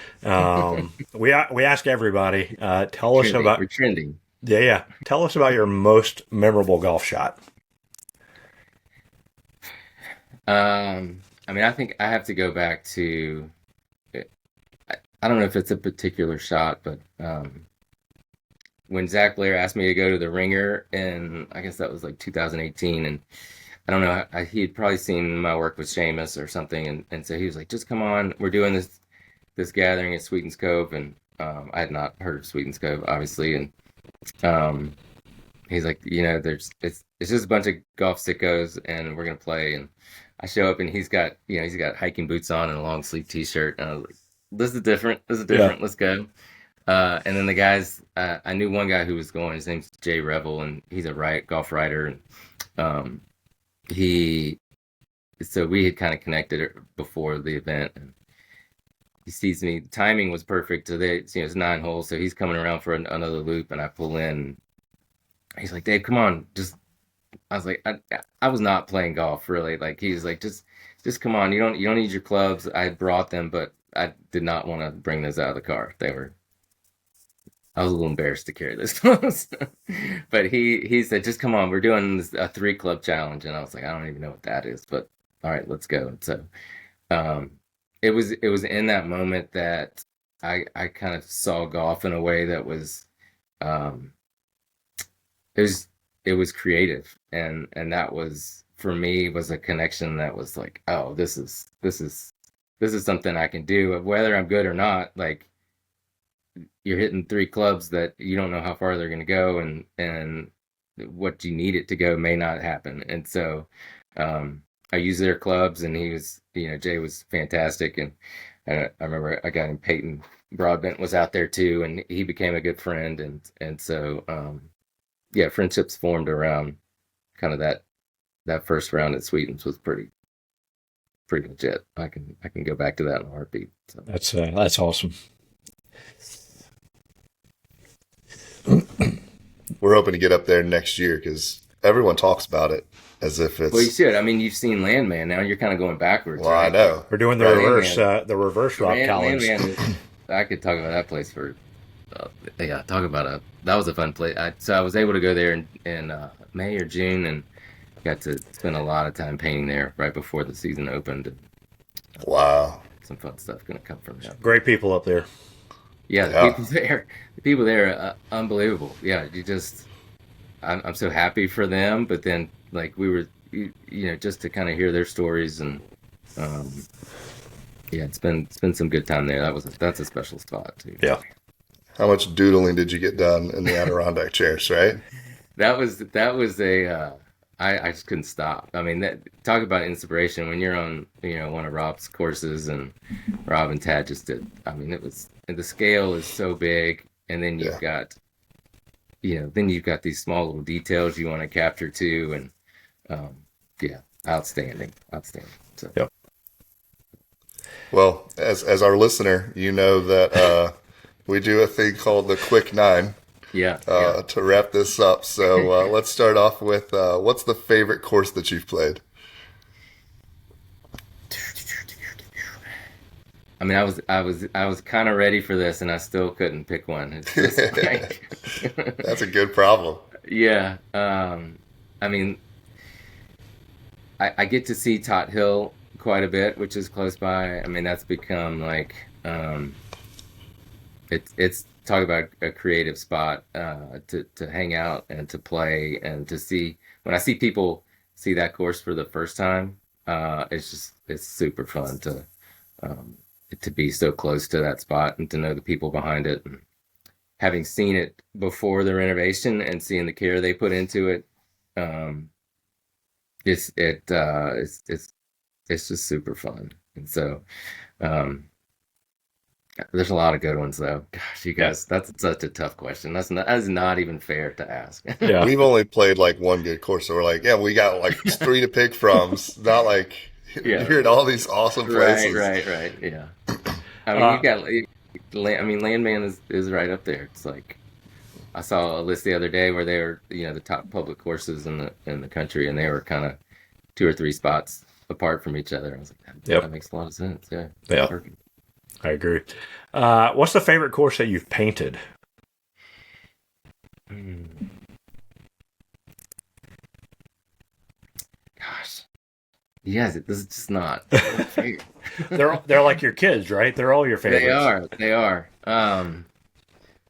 S2: We ask everybody, tell us
S1: trending,
S2: about
S1: we're trending.
S2: yeah. Tell us about your most memorable golf shot.
S1: I mean, I think I have to go back to. I don't know if it's a particular shot, but when Zach Blair asked me to go to the Ringer, and I guess that was like 2018, and I don't know, he had probably seen my work with Seamus or something, and so he was like, "Just come on, we're doing this gathering at Sweetens Cove," and I had not heard of Sweetens Cove, obviously, and um, he's like, it's just a bunch of golf sickos, and we're gonna play. And I show up, and he's got hiking boots on and a long sleeve T-shirt, and I was like, "This is different. This is
S2: Yeah,
S1: different. Let's go." And then the guys, I knew one guy who was going. His name's Jay Revel, and he's a golf writer, and um, he. So we had kind of connected before the event, and he sees me. Timing was perfect. So it's 9 holes, so he's coming around for another loop, and I pull in. He's like, "Dave, come on, just." I was like, I was not playing golf really. Like he's like, just come on. You don't need your clubs. I had brought them, but I did not want to bring those out of the car. I was a little embarrassed to carry those clothes. But he said, just come on, we're doing a 3 club challenge. And I was like, I don't even know what that is, but all right, let's go. And so um, it was in that moment that I kind of saw golf in a way that was um, it was it was creative, and that was for me was a connection that was like, oh, this is something I can do, whether I'm good or not. Like you're hitting 3 clubs that you don't know how far they're going to go, and what you need it to go may not happen. And so I used their clubs, and Jay was fantastic. And I remember I got him Broadbent was out there too, and he became a good friend, and so yeah, friendships formed around kind of that first round at Sweetens was pretty legit. I can go back to that in a heartbeat. So.
S2: That's awesome.
S3: We're hoping to get up there next year because everyone talks about it as if it's.
S1: Well, you should. I mean, you've seen Landman. Now you're kind of going backwards.
S3: Well,
S1: right?
S3: I know.
S2: We're doing the reverse Rob Collins.
S1: Landman I could talk about that place for. Yeah, talk about that was a fun place. So I was able to go there in May or June and got to spend a lot of time painting there right before the season opened. And,
S3: wow.
S1: Some fun stuff going to come from that.
S2: Great people up there.
S1: Yeah, the people there are unbelievable. Yeah, I'm so happy for them. But then, like just to kind of hear their stories and, yeah, it's been some good time there. That's a special spot too.
S2: Yeah.
S3: How much doodling did you get done in the Adirondack chairs, right?
S1: That was I just couldn't stop. I mean, talk about inspiration when you're on, one of Rob's courses and Rob and Tad just did. I mean, the scale is so big, and then you've got, these small little details you want to capture too, and outstanding. So.
S2: Yep.
S3: Well, as our listener, you know that we do a thing called the Quick Nine.
S1: Yeah.
S3: To wrap this up, so let's start off with what's the favorite course that you've played?
S1: I mean, I was kind of ready for this, and I still couldn't pick one. It's just like
S3: that's a good problem.
S1: Yeah. I mean, I get to see Tot Hill quite a bit, which is close by. I mean, that's become like it's talk about a creative spot to hang out and to play and to see. When I see people see that course for the first time, it's super fun to be so close to that spot and to know the people behind it. And having seen it before the renovation and seeing the care they put into it, it's just super fun. And so, there's a lot of good ones though. Gosh, you guys, that's such a tough question. That is not even fair to ask.
S2: Yeah.
S3: We've only played like one good course, so we're like, yeah, we got like 3 to pick from. Not like you're at all these awesome places.
S1: Right. Yeah. I mean, Landman is right up there. It's like I saw a list the other day where they were, the top public courses in the country, and they were kind of 2 or 3 spots apart from each other. I was like, that makes a lot of sense. Yeah. Perfect.
S2: I agree. What's the favorite course that you've painted?
S1: Gosh. Yes, this is just not.
S2: They're like your kids, right? They're all your favorites.
S1: They are.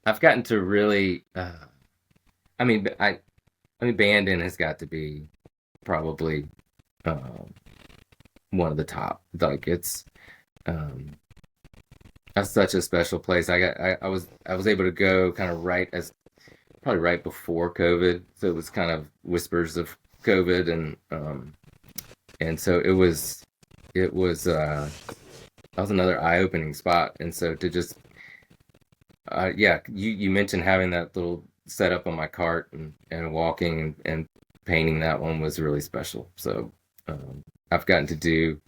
S1: I've gotten to really. I mean, Bandon has got to be probably one of the top. Like it's. That's such a special place. I was able to go kind of probably right before COVID, so it was kind of whispers of COVID, and so that was another eye-opening spot. And so to just you mentioned having that little setup on my cart and walking and painting, that one was really special. So I've gotten to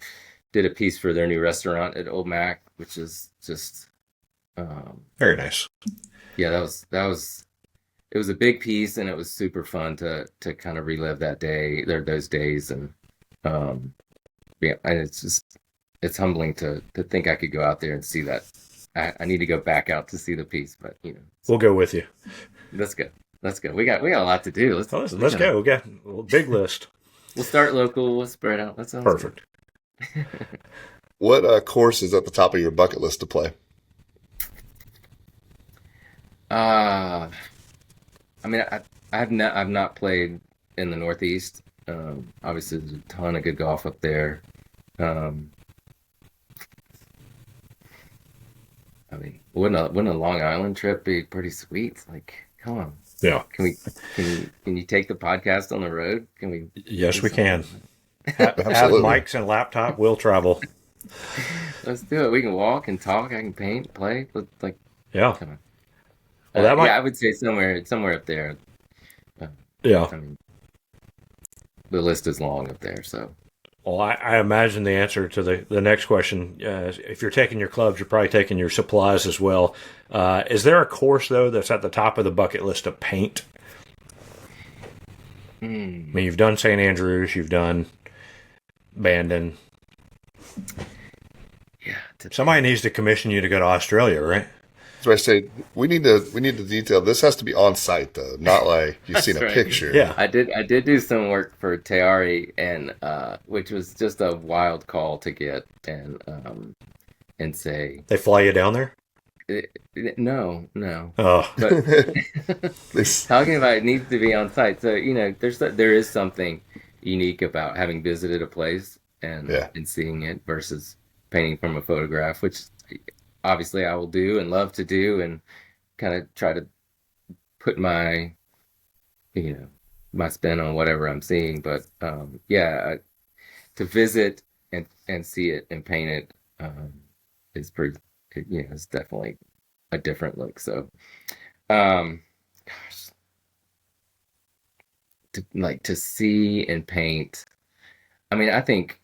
S1: did a piece for their new restaurant at Old Mac, which is just
S2: very nice.
S1: Yeah, it was a big piece, and it was super fun to kind of relive those days, and and it's humbling to think I could go out there and see that. I need to go back out to see the piece, but
S2: we'll go with you.
S1: That's good. We got a lot to do. Let's
S2: go. We got a big list.
S1: We'll start local. We'll spread out. That sounds
S2: perfect.
S3: What course is at the top of your bucket list to play?
S1: I mean, I've not played in the Northeast. Obviously, there's a ton of good golf up there. I mean, wouldn't a Long Island trip be pretty sweet? Like, come on.
S2: Yeah.
S1: Can you take the podcast on the road? Can we?
S2: Yes, we can. Have mics and laptop. We'll travel.
S1: Let's do it. We can walk and talk. I can paint, play. Like,
S2: Yeah.
S1: come on.
S2: Well, that might.
S1: Yeah, I would say somewhere up there. Uh,
S2: Yeah.
S1: I mean, the list is long up there. So,
S2: Well, I imagine the answer to the next question. If you're taking your clubs, you're probably taking your supplies as well. Is there a course though that's at the top of the bucket list of paint? I
S1: hmm,
S2: mean, you've done St. Andrews, you've done Bandon.
S1: yeah, to
S2: Somebody
S1: paint.
S2: needs to commission you to go to Australia, right?
S3: So I say we need to detail. This has to be on site though, not like you've seen
S1: That's
S3: a
S1: right.
S3: picture.
S2: Yeah.
S1: I did do some work for Teari and which was just a wild call to get and say
S2: They fly you down there.
S1: no, no.
S2: Oh,
S1: But
S3: This,
S1: talking about it needs to be on site. So, there is something unique about having visited a place
S3: yeah.
S1: and seeing it versus painting from a photograph, which obviously I will do and love to do and kind of try to put you know, my spin on whatever I'm seeing. But yeah, to visit and see it and paint it is pretty, it's definitely a different look. So, um, gosh, to see and paint. I mean, I think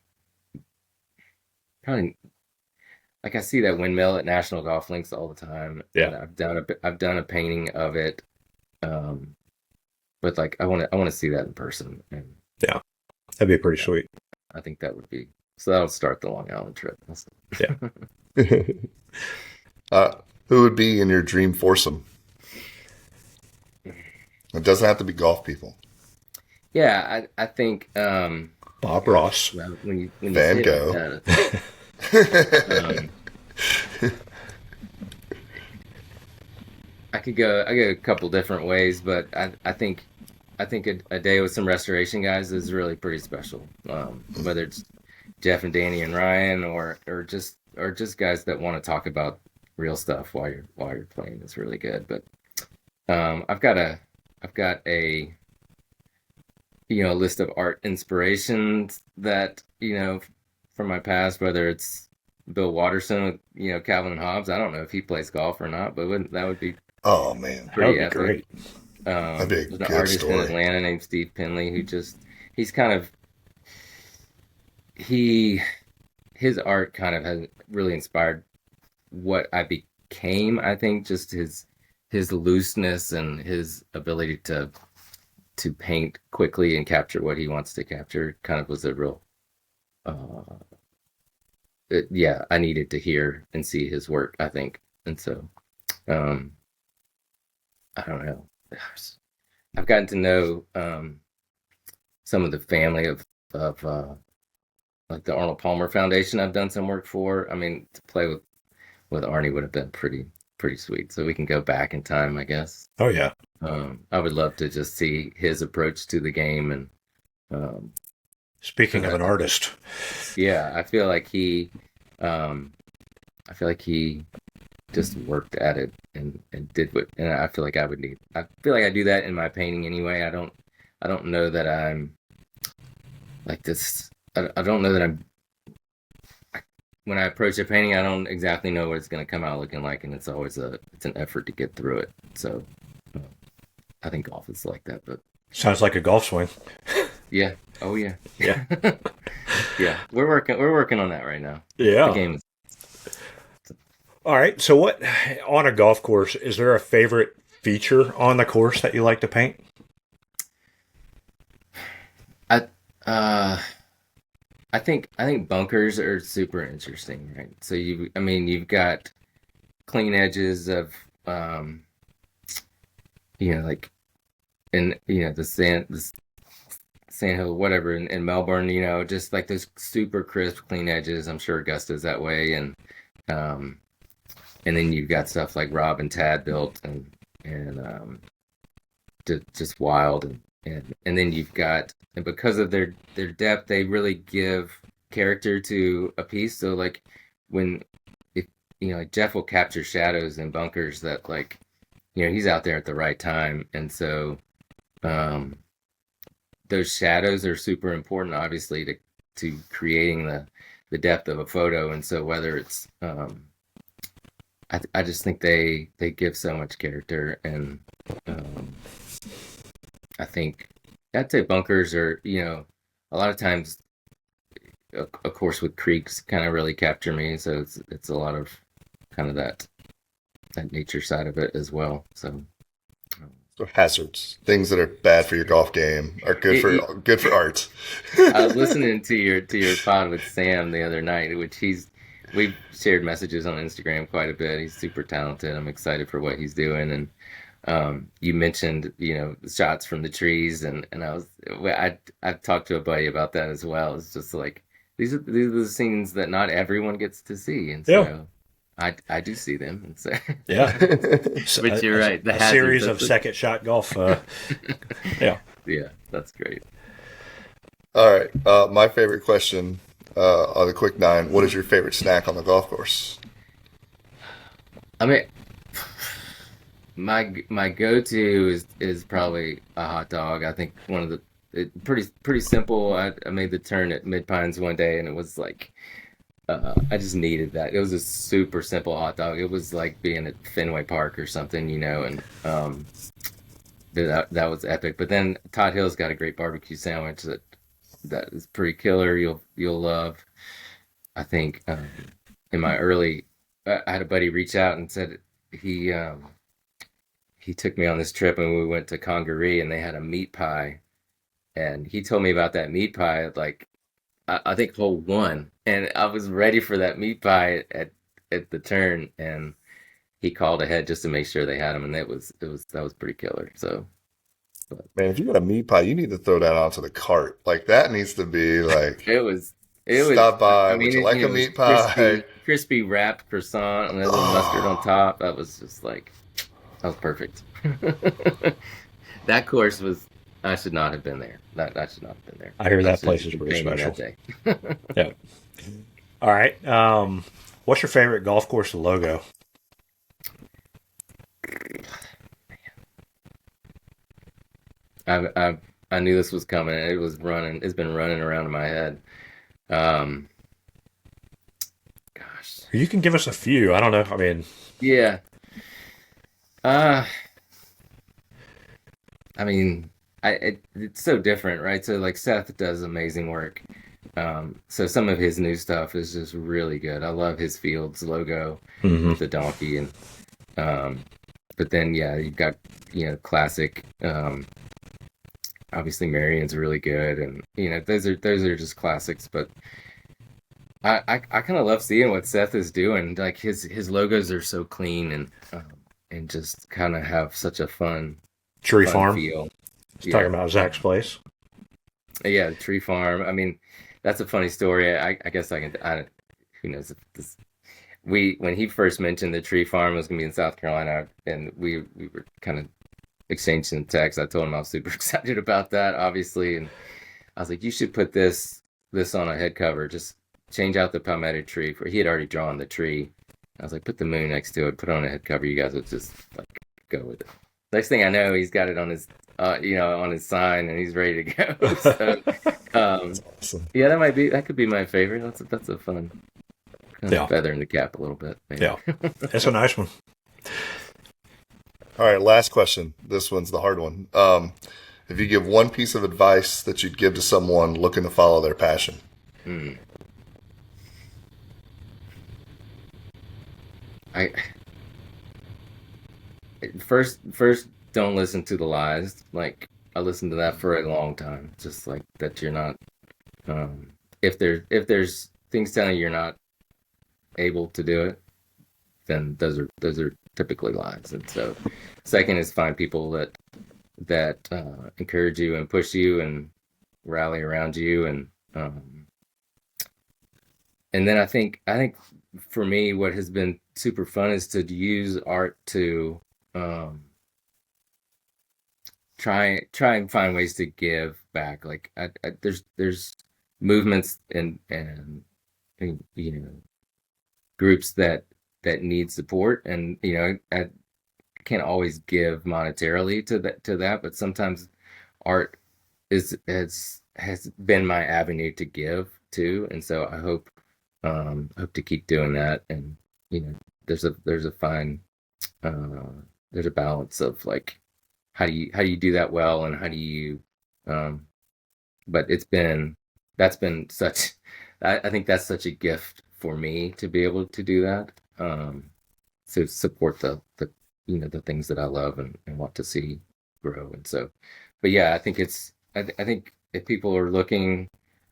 S1: probably like I see that windmill at National Golf Links all the time,
S2: yeah.
S1: and I've done a painting of it. Um, but like I want to see that in person, and
S2: Yeah. That'd be pretty
S1: yeah,
S2: sweet.
S1: I think that would be so. That'll start the Long Island trip.
S2: Yeah.
S3: uh, who would be in your dream foursome? It doesn't have to be golf people.
S1: Yeah, I think
S2: Bob Ross.
S1: well, when you
S3: Van
S1: say it like
S3: Gogh.
S1: that, um, I could go a couple different ways, but I think a day with some restoration guys is really pretty special. Whether it's Jeff and Danny and Ryan, or just guys that want to talk about real stuff while you're playing is really good. But I've got a list of art inspirations that from my past, whether it's Bill Watterson, Calvin and Hobbes. I don't know if he plays golf or not, but that would be
S3: Oh man,
S2: That would
S1: pretty
S2: be
S1: epic.
S2: great.
S3: that'd be a
S1: There's an
S3: good
S1: artist in
S3: story.
S1: Atlanta named Steve Penley who he's kind of he his art kind of has really inspired what I became. I think just his looseness and his ability to paint quickly and capture what he wants to capture kind of was a real uh yeah, I needed to hear and see his work, I think. And so um I don't know. I've gotten to know some of the family of like the Arnold Palmer Foundation. I've done some work for. I mean, to play with Arnie would have been pretty sweet. So we can go back in time, I guess.
S2: Oh yeah.
S1: I would love to just see his approach to the game, and
S2: Speaking
S1: because
S2: of an artist.
S1: yeah, um, I feel like he just worked at it and did what, and I feel like I feel like I do that in my painting anyway. I don't know that I'm like this. I don't know that when I approach a painting, I don't exactly know what it's going to come out looking like, and it's an effort to get through it. So uh, I think golf is like that, but
S2: Sounds like a golf swing.
S1: yeah, oh yeah,
S2: Yeah.
S1: yeah. We're working on that right now. The
S2: Yeah.
S1: game is
S2: All right. So what on a golf course, is there a favorite feature on the course that you like to paint?
S1: I uh I think bunkers are super interesting, right? So I mean, you've got clean edges of um, like the sand hill, whatever in Melbourne, just like those super crisp, clean edges. I'm sure Augusta's that way, um, and then you've got stuff like Rob and Tad built and just wild and then you've got and because of their depth they really give character to a piece so like when if like Jeff will capture shadows in bunkers that like he's out there at the right time and so um those shadows are super important obviously to creating the depth of a photo. And so whether it's I just think they give so much character, and um, I think I'd say bunkers are, a lot of times, of course, with creeks kind of really capture me. So it's a lot of kind of that nature side of it as well. So
S3: So hazards, things that are bad for your golf game, are
S1: it, it,
S3: good for art.
S1: I was listening to your pod with Sam the other night, which we've shared messages on Instagram quite a bit. He's super talented. I'm excited for what he's doing, and you mentioned, the shots from the trees, and I've talked to a buddy about that as well. It's just like these are the scenes that not everyone gets to see, and
S2: Yeah.
S1: so I do see them, and so
S2: Yeah.
S1: but you're right, the
S2: A
S1: hazards,
S2: series of second shot golf. Yeah.
S1: yeah, that's great.
S3: All right. My favorite question on the quick nine: what is your favorite snack on the golf course?
S1: I mean, my go-to is probably a hot dog. I think one of the pretty simple. I made the turn at Mid Pines one day, and it was like I just needed that. It was a super simple hot dog. It was like being at Fenway Park or something, and that was epic. But then Todd Hill's got a great barbecue sandwich that is pretty killer. You'll love. I think in my early, I had a buddy reach out and said he he took me on this trip, and we went to Congaree, and they had a meat pie, and he told me about that meat pie at, like, I think hole one, and I was ready for that meat pie at the turn, and he called ahead just to make sure they had them, and that was pretty killer. So, but
S3: Man, if you got a meat pie, you need to throw that onto the cart. Like that needs to be like,
S1: it was it was
S3: stop by.
S1: I
S3: Would
S1: mean,
S3: you like a
S1: it was
S3: meat pie?
S1: crispy wrapped croissant and a little mustard on
S3: Oh,
S1: top. That was just like, that was perfect. That course was, I should not have been there. That should not have been there.
S2: I hear
S1: I
S2: that
S1: should
S2: place
S1: have
S2: is
S1: been
S2: pretty
S1: painting
S2: special.
S1: that day.
S2: Yeah. All right. What's your favorite golf course logo?
S1: I knew this was coming. It was running. It's been running around in my head. Um, gosh,
S2: You can give us a few. I don't know. I mean,
S1: yeah. Uh, I mean, it's so different, right? So like Seth does amazing work. So some of his new stuff is just really good. I love his Fields logo
S2: mhm.
S1: with the donkey, and um, but then yeah, you've got, classic. Obviously Marion's really good, and those are just classics. But I kind of love seeing what Seth is doing. Like his logos are so clean, and just kind of have such a
S2: Tree
S1: fun
S2: Farm.
S1: feel.
S2: He's talking
S1: Yeah,
S2: about Zach's place.
S1: yeah, Tree Farm. I mean, that's a funny story. I guess I can. Who knows if this. We When he first mentioned the Tree Farm was gonna be in South Carolina, and we were kind of exchanging texts. I told him I was super excited about that, obviously, and I was like, you should put this on a head cover. Just change out the palmetto tree. For He had already drawn the tree. I was like, put the moon next to it, put it on a head cover. You guys would just like go with it. Next thing I know, he's got it on his on his sign, and he's ready to go. So
S3: that's
S1: um,
S3: awesome.
S1: yeah, that could be my favorite. That's a fun kind of
S2: Yeah.
S1: feather in the cap a little bit, maybe.
S2: Yeah. It's a nice one.
S3: All right, last question. This one's the hard one. If you give one piece of advice that you'd give to someone looking to follow their passion,
S1: Hmm. I first don't listen to the lies. Like, I listened to that for a long time. Just like that you're not, if there's things telling you you're not able to do it, then those are typically lies. And so second is find people that encourage you and push you and rally around you, and then I think for me what has been super fun is to use art to um try and find ways to give back. Like, there's movements and groups that need support, and I can't always give monetarily to that, but sometimes art has been my avenue to give too, and so I hope Hope to keep doing that. And there's a fine there's a balance of like how do you do that well, and how do you um, but that's been such I think that's such a gift for me to be able to do that, to support the the things that I love and want to see grow. And so, but yeah, I think I think if people are looking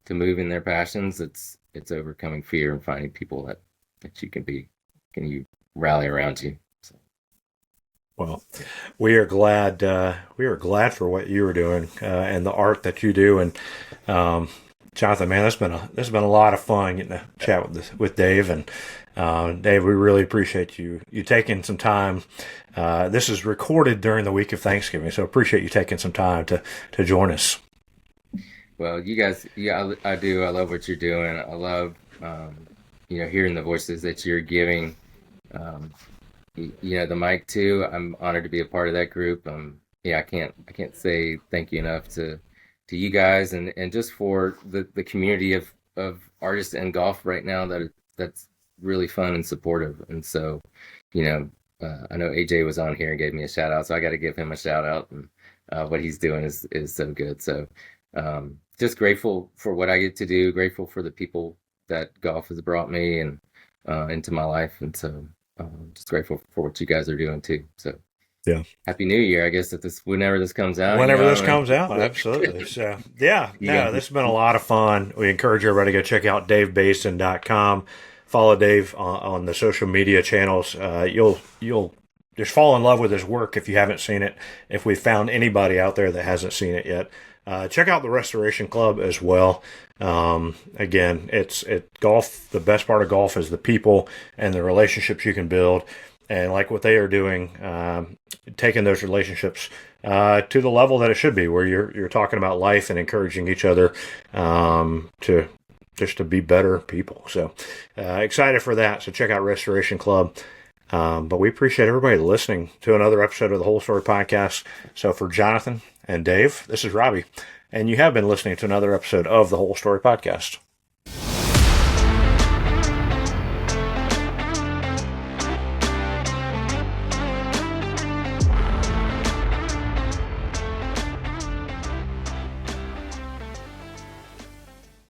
S1: to move in their passions, it's overcoming fear and finding people that you can you rally around you. So,
S2: Well, we are glad for what you are doing and the art that you do. And Jonathan, man, this has been a lot of fun getting to chat with Dave. And Dave, we really appreciate you taking some time. This is recorded during the week of Thanksgiving, so appreciate you taking some time to join us.
S1: well, you guys, yeah, I do. I love what you're doing. I love, hearing the voices that you're giving. Um, the mic too. I'm honored to be a part of that group. Yeah, I can't say thank you enough to you guys, and just for the community of artists and golf right now that's really fun and supportive. And so, I know AJ was on here and gave me a shout out, so I got to give him a shout out. And what he's doing is so good. So, just grateful for what I get to do. Grateful for the people that golf has brought me and into my life. And so, just grateful for what you guys are doing too. So,
S2: Yeah.
S1: Happy New Year, I guess, whenever this comes out.
S2: Whenever this comes out, absolutely. So, yeah, no, this has been a lot of fun. We encourage everybody to go check out DaveBaysden.com. Follow Dave on the social media channels. You'll just fall in love with his work if you haven't seen it. If we found anybody out there that hasn't seen it yet, check out the Restoration Club as well. Again, it's golf. The best part of golf is the people and the relationships you can build. And like what they are doing, taking those relationships to the level that it should be, where you're talking about life and encouraging each other to be better people. So excited for that. So check out Restoration Club. But we appreciate everybody listening to another episode of the Whole Story Podcast. So for Jonathan and Dave, this is Robbie, and you have been listening to another episode of the Whole Story Podcast.